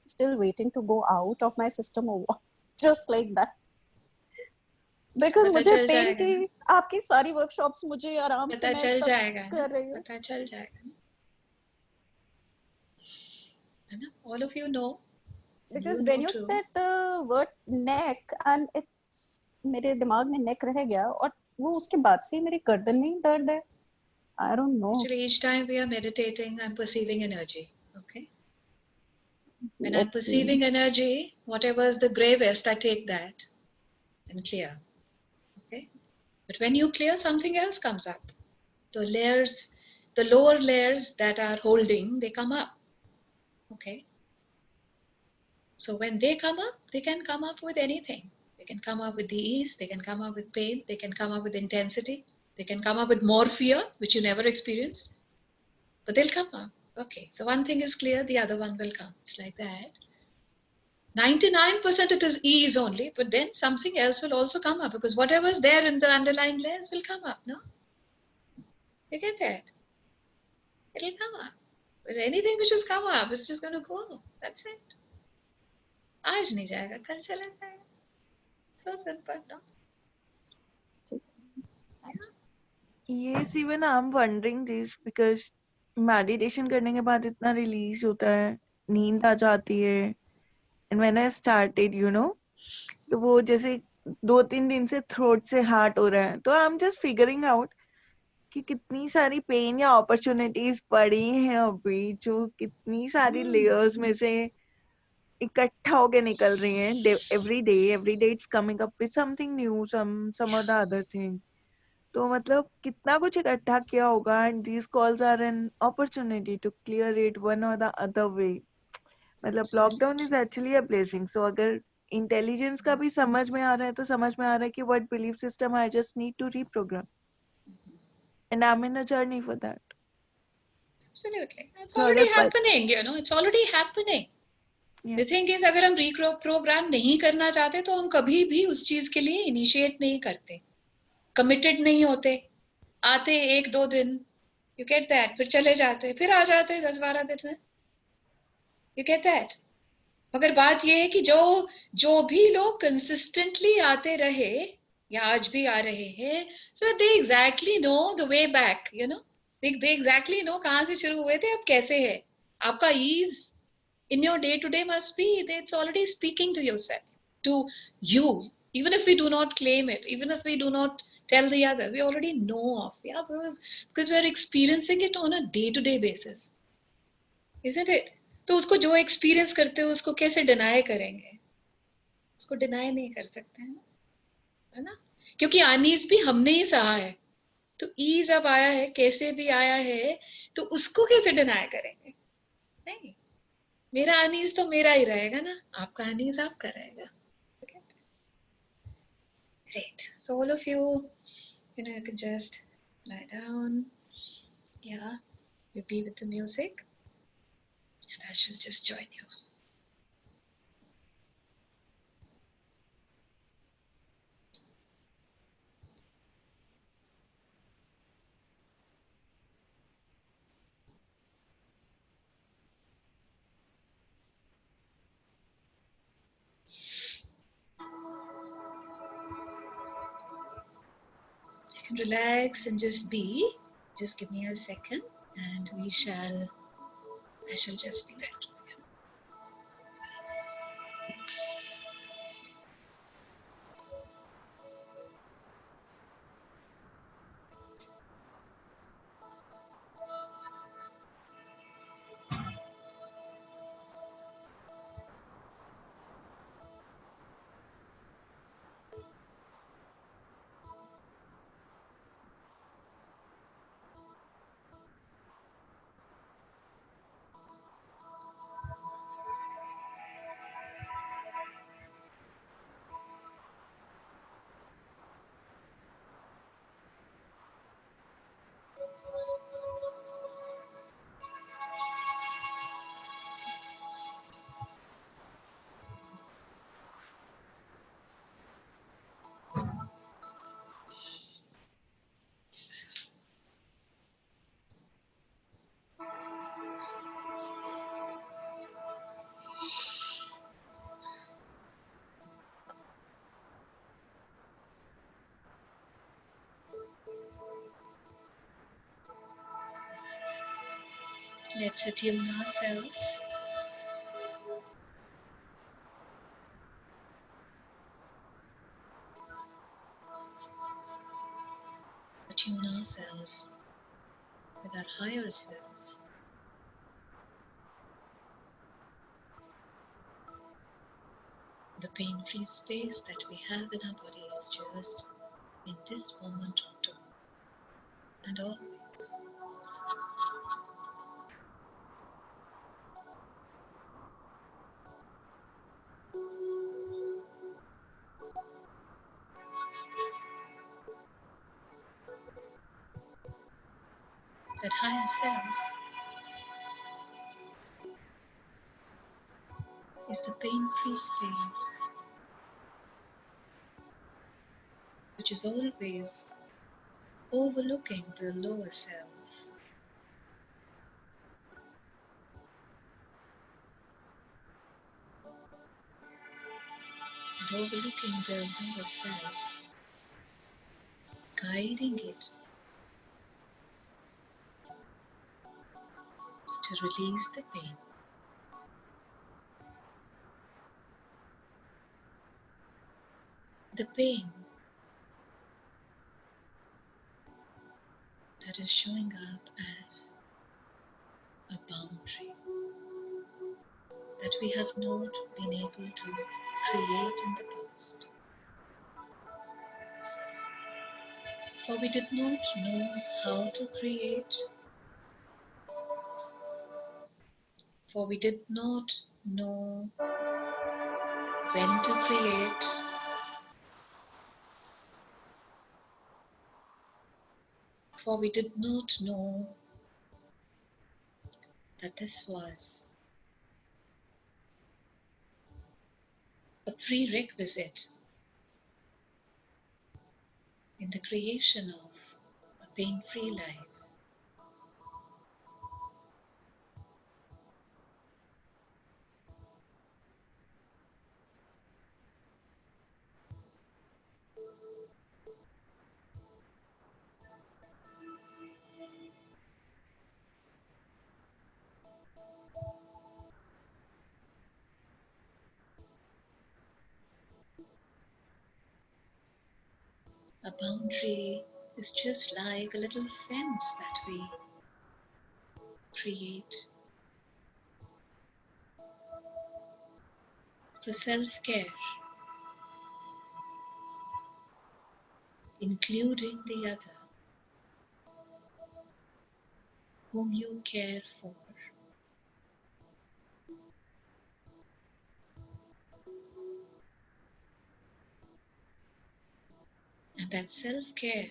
S3: still waiting to go out of my system or what? Just like that. Because मुझे pen की आपकी सारी workshops मुझे आराम से मैं सब कर रही हूँ.
S1: पता चल जाएगा. है ना? All of you know.
S3: Because when you said the word neck and it's मेरे दिमाग में neck रह गया और वो उसके बाद से मेरी गर्दन में दर्द है. I don't know.
S1: Actually, each time we are meditating, I'm perceiving energy. Okay. When I'm perceiving energy, whatever is the gravest, I take that and clear. Okay. But when you clear, something else comes up. The lower layers that are holding, they come up. Okay. So when they come up, they can come up with anything. They can come up with the ease, they can come up with pain, they can come up with intensity, they can come up with more fear, which you never experienced. But they'll come up. Okay. So one thing is clear, the other one will come. It's like that. 99% it is ease only, but then something else will also come up because whatever is there in the underlying layers will come up, no? You get that? It'll come up. But anything which has come up is just going to go. That's it. आज नहीं जाएगा, कल चला जाएगा. So simple, no?
S7: Yes, even I'm wondering this because meditation करने के बाद इतना रिलीज होता है, नींद आ जाती है. And when I started, तो वो जैसे 2-3 दिन से थ्रोट से हार्ट हो रहा है. तो I am just figuring out कि कितनी सारी पेन या अपॉर्चुनिटीज पड़ी हैं अभी, जो कितनी सारी लेयर्स में से इकट्ठा होके निकल रही हैं. Every day it's coming up with something new, some or the other thing. तो मतलब कितना कुछ इकट्ठा किया होगा. And these calls are an opportunity to clear it one or the other way. मतलब lockdown is actually a blessing. So अगर intelligence का भी समझ में आ रहा है तो समझ में आ रहा है कि what belief system I just need to reprogram. And I am in a journey for that.
S1: Absolutely. It's
S7: So
S1: already
S7: अगर
S1: happening, It's already happening. The thing is, अगर हम reprogram नहीं करना चाहते तो हम कभी भी उस चीज के लिए इनिशिएट नहीं करते, कमिटेड नहीं होते. आते 1-2 दिन, you get that, फिर चले जाते, फिर आ जाते 10-12 दिन में. You get that? मगर बात ये है कि जो भी लोग कंसिस्टेंटली आते रहे या आज भी आ रहे हैं, so they exactly know the way back, they exactly know कहाँ से शुरू हुए थे, अब कैसे है. आपका ease in your day to day must be, it's already speaking to yourself, to you, even if we do not claim it, even if we do not tell the other, we already know of, because we are experiencing it on a day to day basis, isn't it? तो उसको जो experience करते हो उसको कैसे deny करेंगे? उसको deny नहीं कर सकते हैं, है ना? क्योंकि अनीस भी हमने ही सहा है. तो ईज अब आया है, कैसे भी आया है, तो उसको कैसे डिनाई करेंगे? नहीं, मेरा अनीस तो मेरा ही रहेगा ना, आपका अनीस आपका रहेगा. Great. So all of you, you can just lie down. Yeah, you be with the music, and I shall just join you. You can relax and just be. Just give me a second, and I shall just be there. Let's attune ourselves. Attune ourselves with our higher self. The pain-free space that we have in our body is just in this moment too, and always. That higher self is the pain-free space which is always overlooking the lower self. overlooking the higher self, guiding it to release the pain. The pain that is showing up as a boundary that we have not been able to create in the past. For we did not know how to create, for we did not know when to create, for we did not know that this was a prerequisite in the creation of a pain-free life. A boundary is just like a little fence that we create for self-care, including the other whom you care for. And that self-care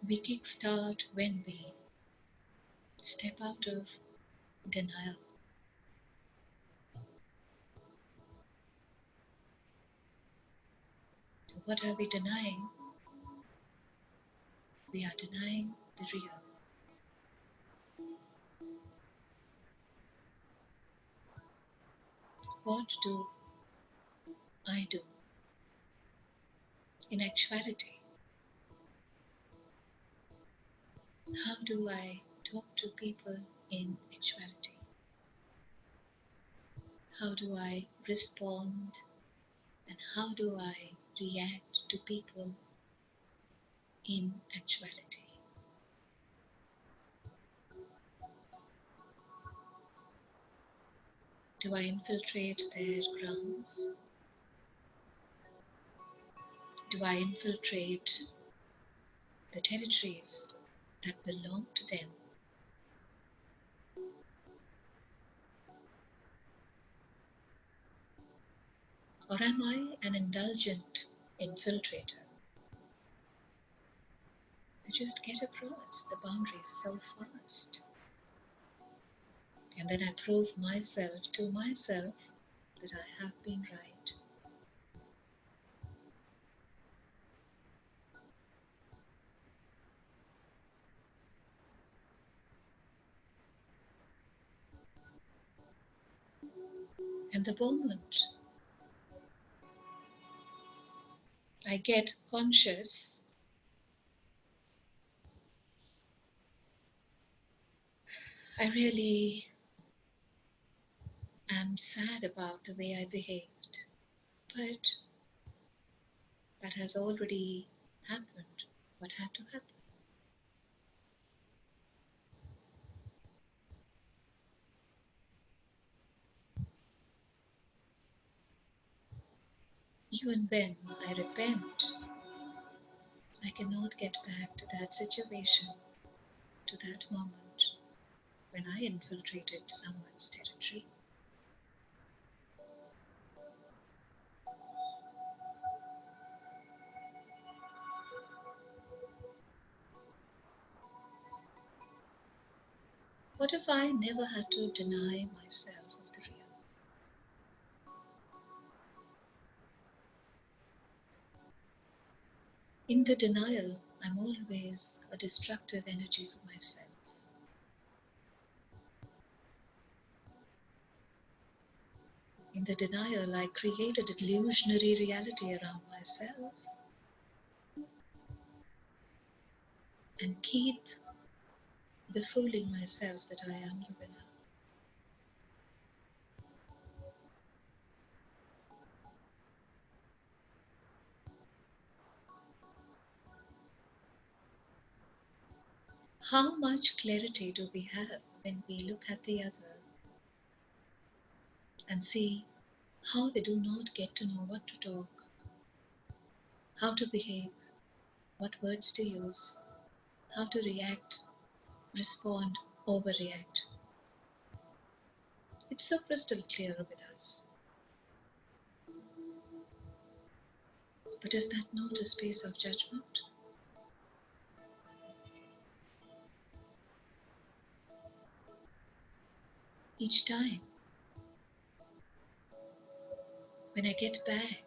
S1: we kickstart when we step out of denial. What are we denying? We are denying the real. What do I do in actuality? How do I talk to people in actuality? How do I respond and how do I react to people in actuality? Do I infiltrate their grounds? Do I infiltrate the territories that belong to them? Or am I an indulgent infiltrator? I just get across the boundaries so fast. And then I prove myself to myself that I have been right. And the moment I get conscious, I really am sad about the way I behaved. But that has already happened. What had to happen? Even when I repent, I cannot get back to that situation, to that moment when I infiltrated someone's territory. What if I never had to deny myself of the real? In the denial, I'm always a destructive energy for myself. In the denial, I create a delusionary reality around myself and keep befooling myself that I am the winner. How much clarity do we have when we look at the other and see how they do not get to know what to talk, how to behave, what words to use, how to react, respond, overreact. It's so crystal clear with us. But is that not a space of judgment? Each time when I get back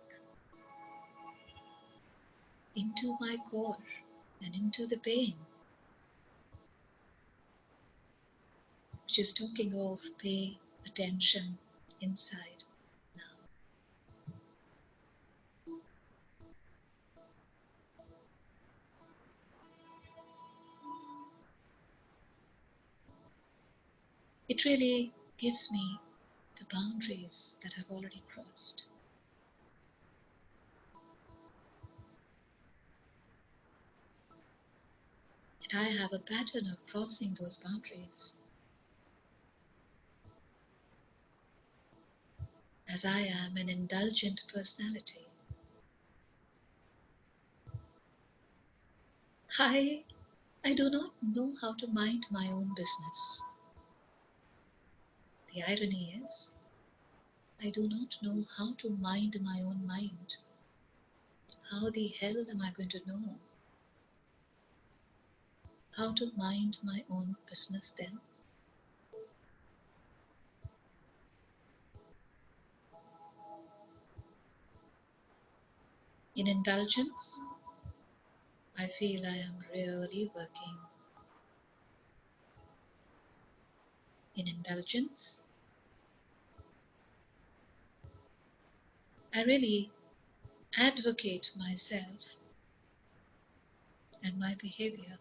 S1: into my core and into the pain, which is talking of pay attention inside now. It really gives me the boundaries that I've already crossed. And I have a pattern of crossing those boundaries as I am an indulgent personality. I do not know how to mind my own business. The irony is, I do not know how to mind my own mind. How the hell am I going to know how to mind my own business then? In indulgence, I feel I am really working. In indulgence, I really advocate myself and my behavior,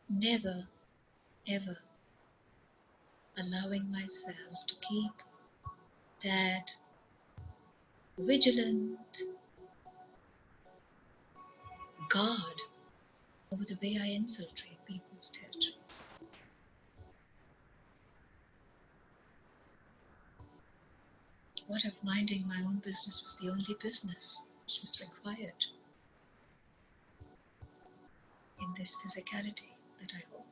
S1: never ever allowing myself to keep that vigilant guard over the way I infiltrate people's territories. What if minding my own business was the only business which was required in this physicality that I hold?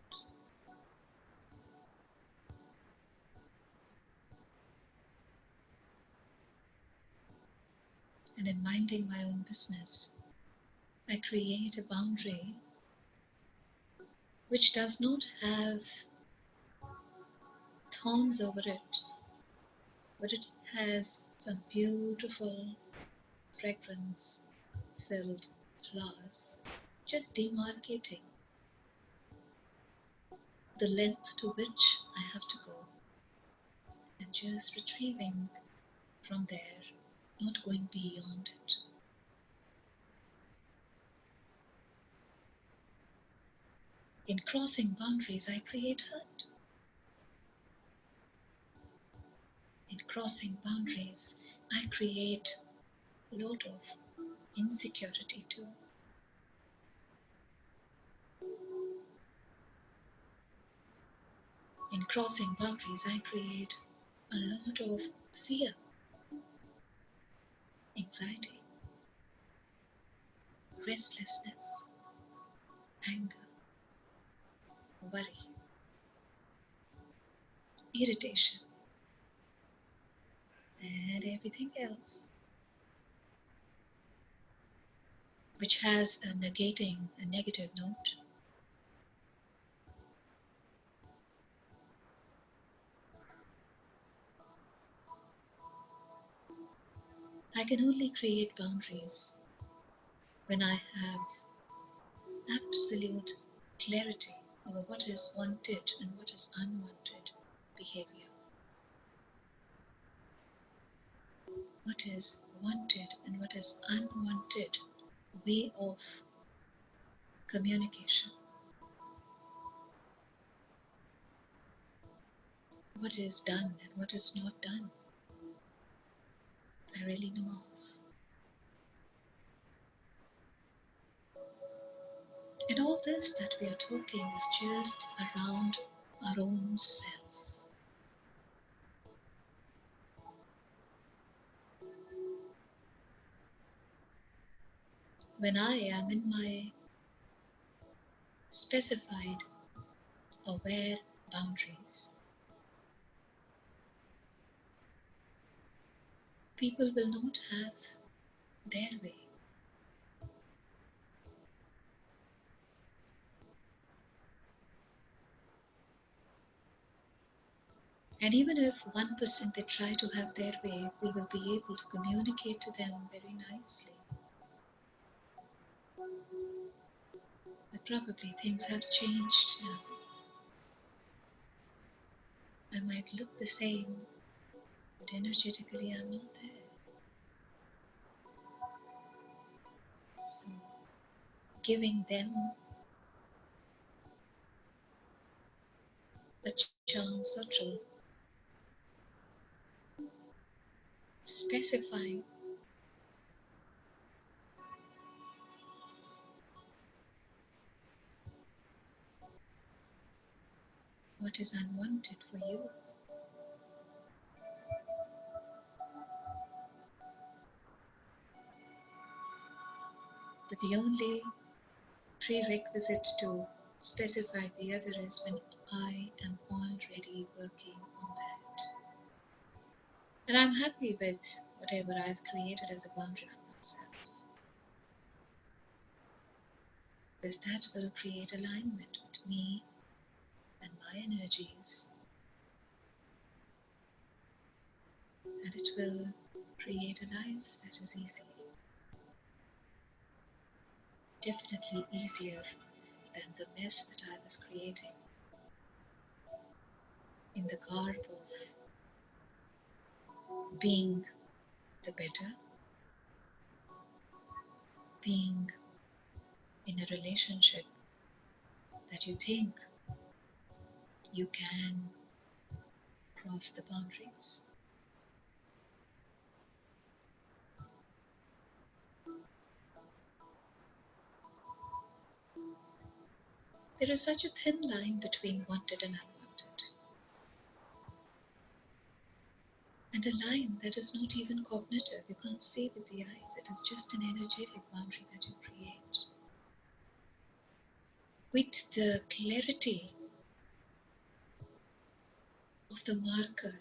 S1: And in minding my own business, I create a boundary which does not have thorns over it, but it has some beautiful fragrance filled flowers, just demarcating the length to which I have to go and just retrieving from there, not going beyond it. In crossing boundaries, I create hurt. In crossing boundaries, I create a lot of insecurity too. In crossing boundaries, I create a lot of fear, anxiety, restlessness, anger, worry, irritation, and everything else which has a negating, a negative note. I can only create boundaries when I have absolute clarity over what is wanted and what is unwanted behavior. what is wanted and what is unwanted way of communication. What is done and what is not done, I really know of. And all this that we are talking is just around our own self. When I am in my specified, aware boundaries, people will not have their way. And even if 1% they try to have their way, we will be able to communicate to them very nicely. But probably things have changed now. I might look the same, but energetically I'm not there. So giving them a chance or two, specifying what is unwanted for you. But the only prerequisite to specify the other is when I am already working on that. And I'm happy with whatever I've created as a boundary for myself, because that will create alignment with me and my energies, and it will create a life that is easy, definitely easier than the mess that I was creating in the garb of being the better, being in a relationship that you think you can cross the boundaries. There is such a thin line between wanted and unwanted, and a line that is not even cognitive. You can't see with the eyes. It is just an energetic boundary that you create with the clarity of the marker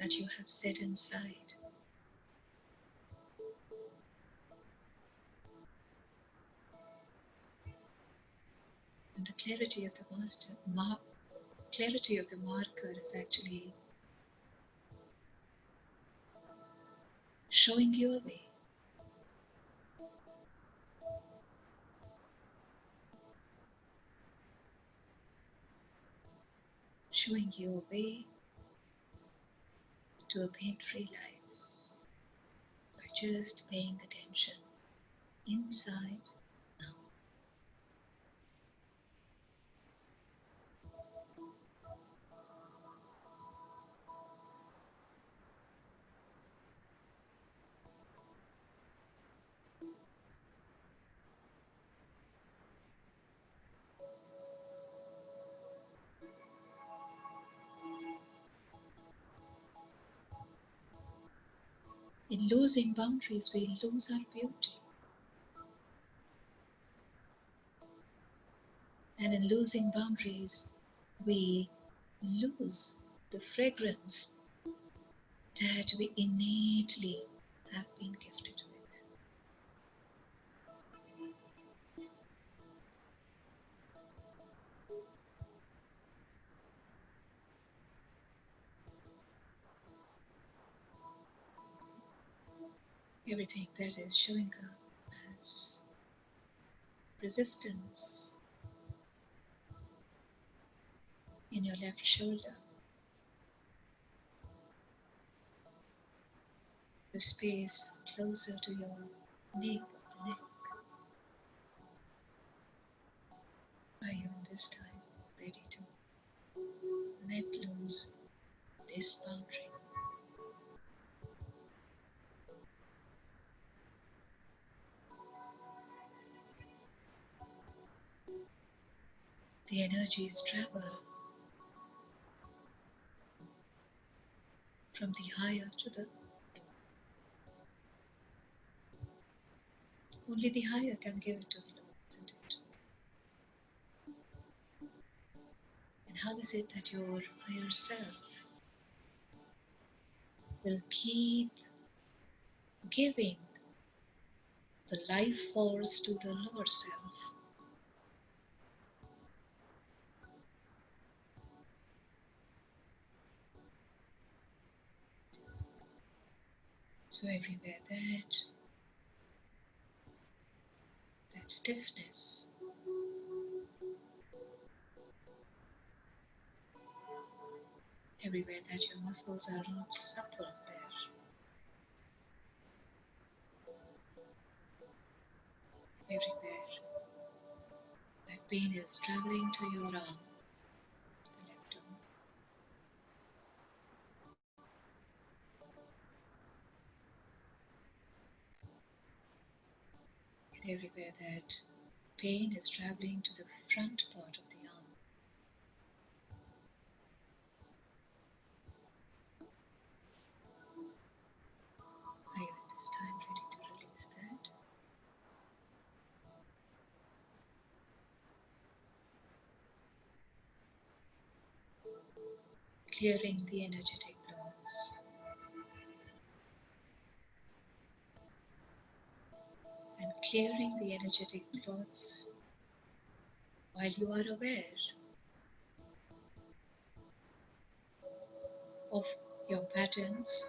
S1: that you have set inside. And the clarity of the clarity of the marker is actually showing you a way. Showing you a way to a pain-free life by just paying attention inside now. In losing boundaries, we lose our beauty. And in losing boundaries, we lose the fragrance that we innately have been gifted with. Everything that is showing up as resistance in your left shoulder, the space closer to your nape of the neck. Are you this time ready to let loose this boundary? The energies travel from the higher to the lower. Only the higher can give it to the lower, isn't it? And how is it that your higher self will keep giving the life force to the lower self? So everywhere that stiffness, everywhere that your muscles are not supple there, everywhere that pain is traveling to your arm, the left arm, and everywhere that pain is traveling to the front part of the arm. Are you at this time ready to release that? Clearing the energetic blocks and clearing the energetic blocks while you are aware of your patterns,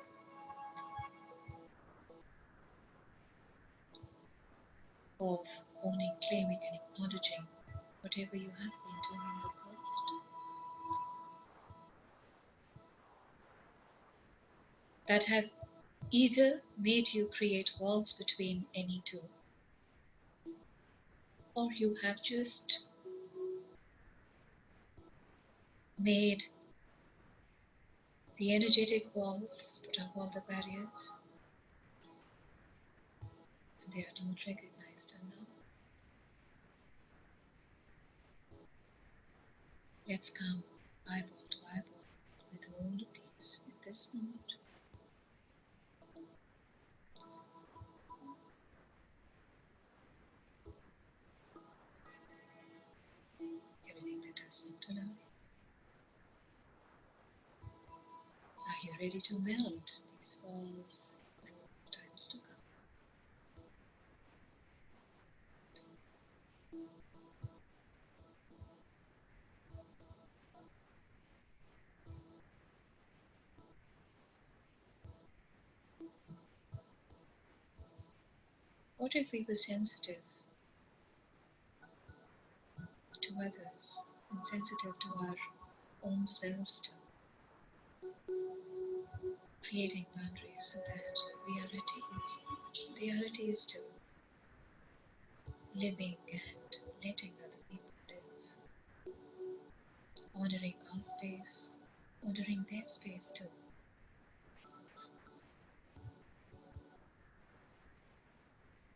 S1: of owning, claiming, and acknowledging whatever you have been doing in the past that have either made you create walls between any two, or you have just made the energetic walls, put up all the barriers, and they are not recognized enough. Let's come eyeball to eyeball with all of these in this moment. Everything that does not allow. Are you ready to melt these walls for all times to come? What if we were sensitive to others and sensitive to our own selves too, creating boundaries so that we are at ease. They are at ease too, living and letting other people live, honoring our space, honoring their space too,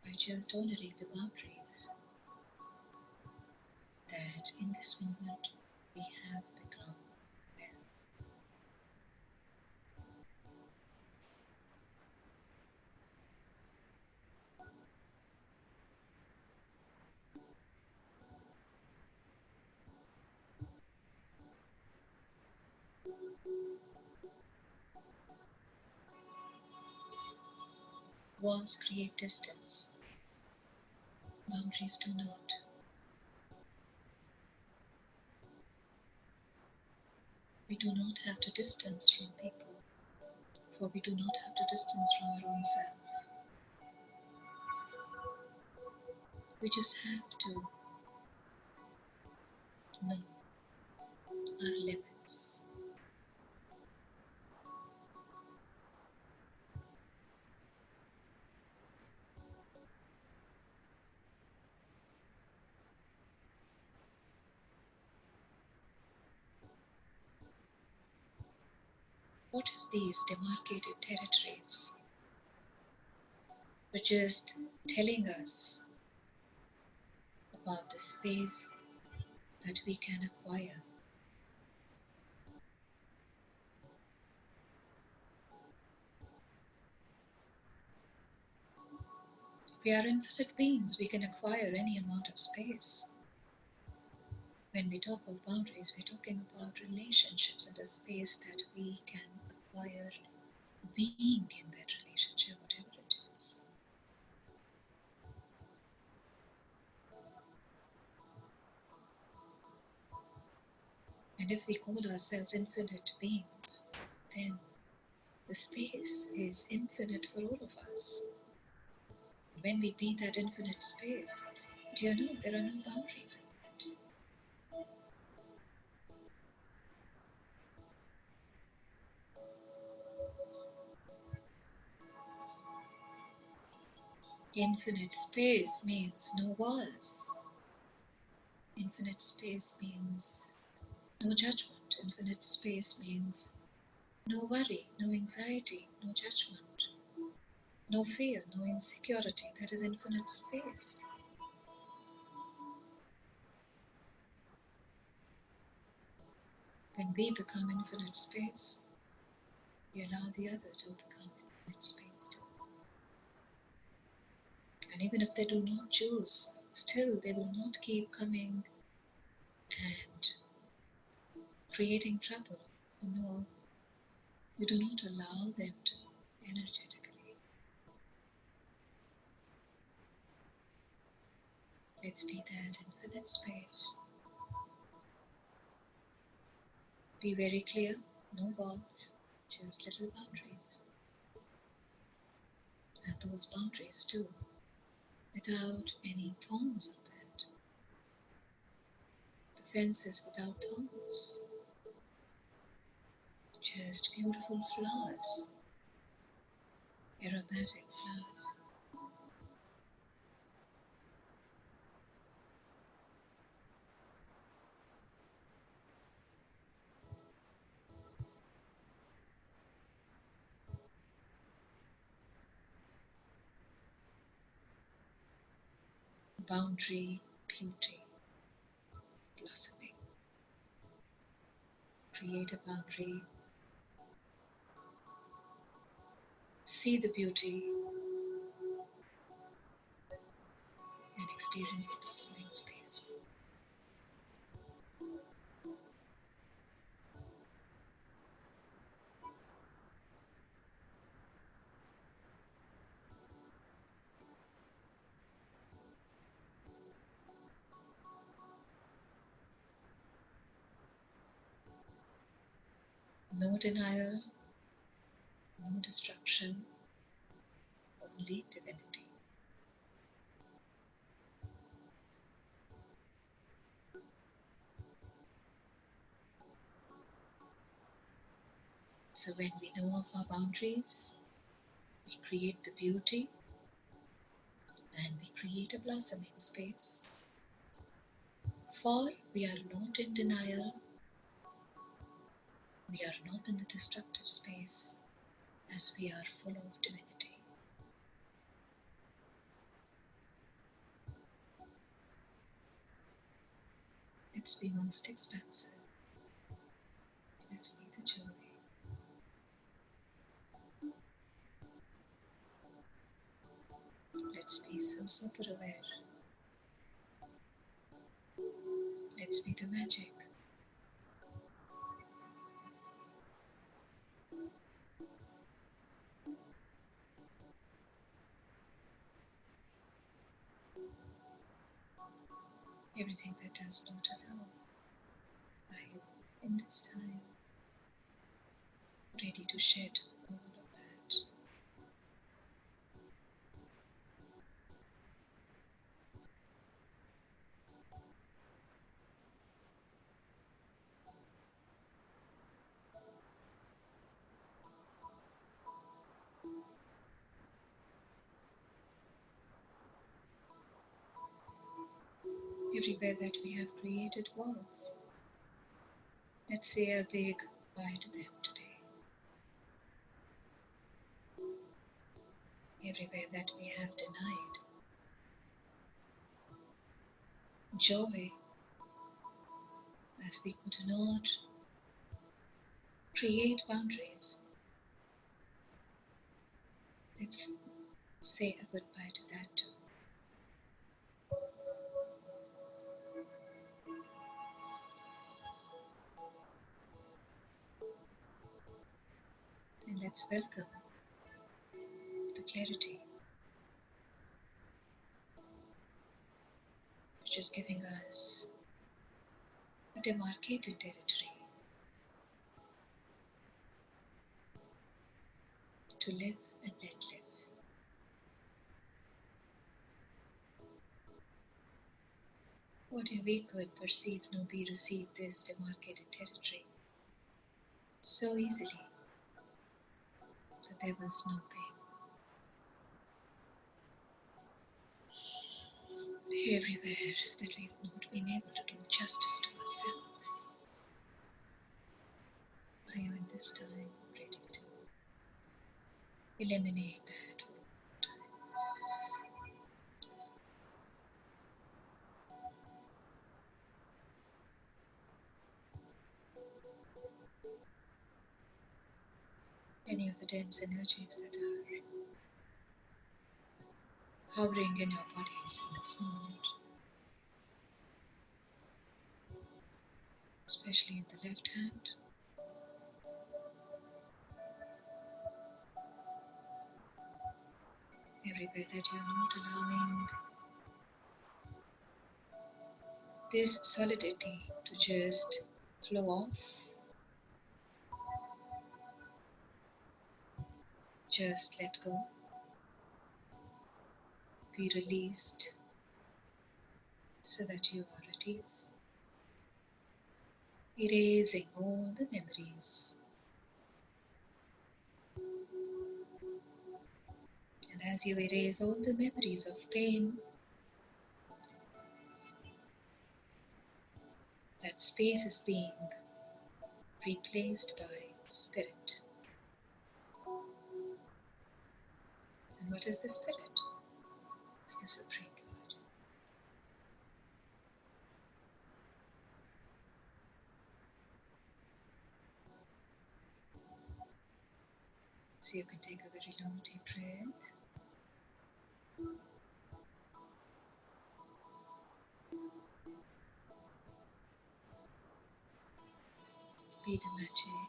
S1: by just honoring the boundaries that in this moment we have become aware. Walls create distance, boundaries do not. We do not have to distance from people, for we do not have to distance from our own self. We just have to know our limits. What if these demarcated territories were just telling us about the space that we can acquire? We are infinite beings, we can acquire any amount of space. When we talk of boundaries, we're talking about relationships and the space that we can acquire being in that relationship, whatever it is. And if we call ourselves infinite beings, then the space is infinite for all of us. When we be that infinite space, do you know there are no boundaries in that? Infinite space means no walls. Infinite space means no judgment. Infinite space means no worry, no anxiety, no judgment, no fear, no insecurity. That is infinite space. When we become infinite space, we allow the other to become infinite space too. And even if they do not choose, still they will not keep coming and creating trouble. No, you do not allow them to energetically. Let's be that infinite space. Be very clear, no walls, just little boundaries. And those boundaries too, without any thorns on that. The fences without thorns, just beautiful flowers, aromatic flowers. Boundary, beauty, blossoming. Create a boundary. See the beauty and experience the blossoming space. No denial, no destruction, only divinity. So when we know of our boundaries, we create the beauty and we create a blossoming space. For we are not in denial, we are not in the destructive space, as we are full of divinity. Let's be most expansive. Let's be the joy. Let's be so super aware. Let's be the magic. Everything that does not allow, I am in this time ready to shed all of that. Everywhere that we have created walls, let's say a big bye to them today. everywhere that we have denied joy, as we could not create boundaries. Let's say a goodbye to that too. And let's welcome the clarity, which is giving us a demarcated territory to live and let live. What if we could perceive, no, be receive this demarcated territory so easily that there was no pain? Everywhere that we've not been able to do justice to ourselves, are you in this time ready to eliminate that for all times? Any of the dense energies that are hovering in your bodies in this moment, especially in the left hand, everywhere that you're not allowing this solidity to just flow off, just let go, be released so that you are at ease, erasing all the memories. And as you erase all the memories of pain, that space is being replaced by spirit. And what is the spirit? It's the Supreme God. So you can take a very long deep breath. Be the magic.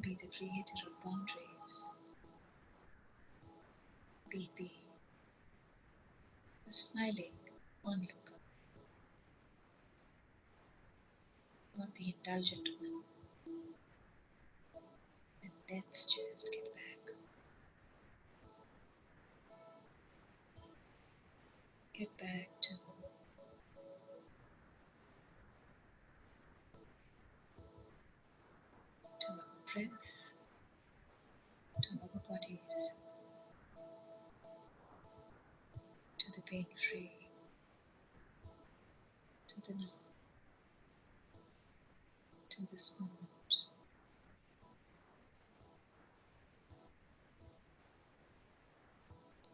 S1: Be the creator of boundaries. Be the smiling onlooker, not the indulgent one. And let's just get back. Get back to our breath, to our bodies, to the pain-free, to the now, to this moment.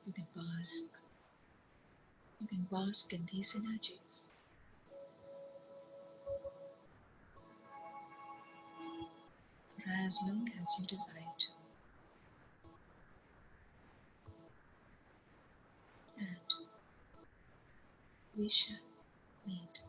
S1: You can bask. You can bask in these energies. For as long as you desire to. And we shall meet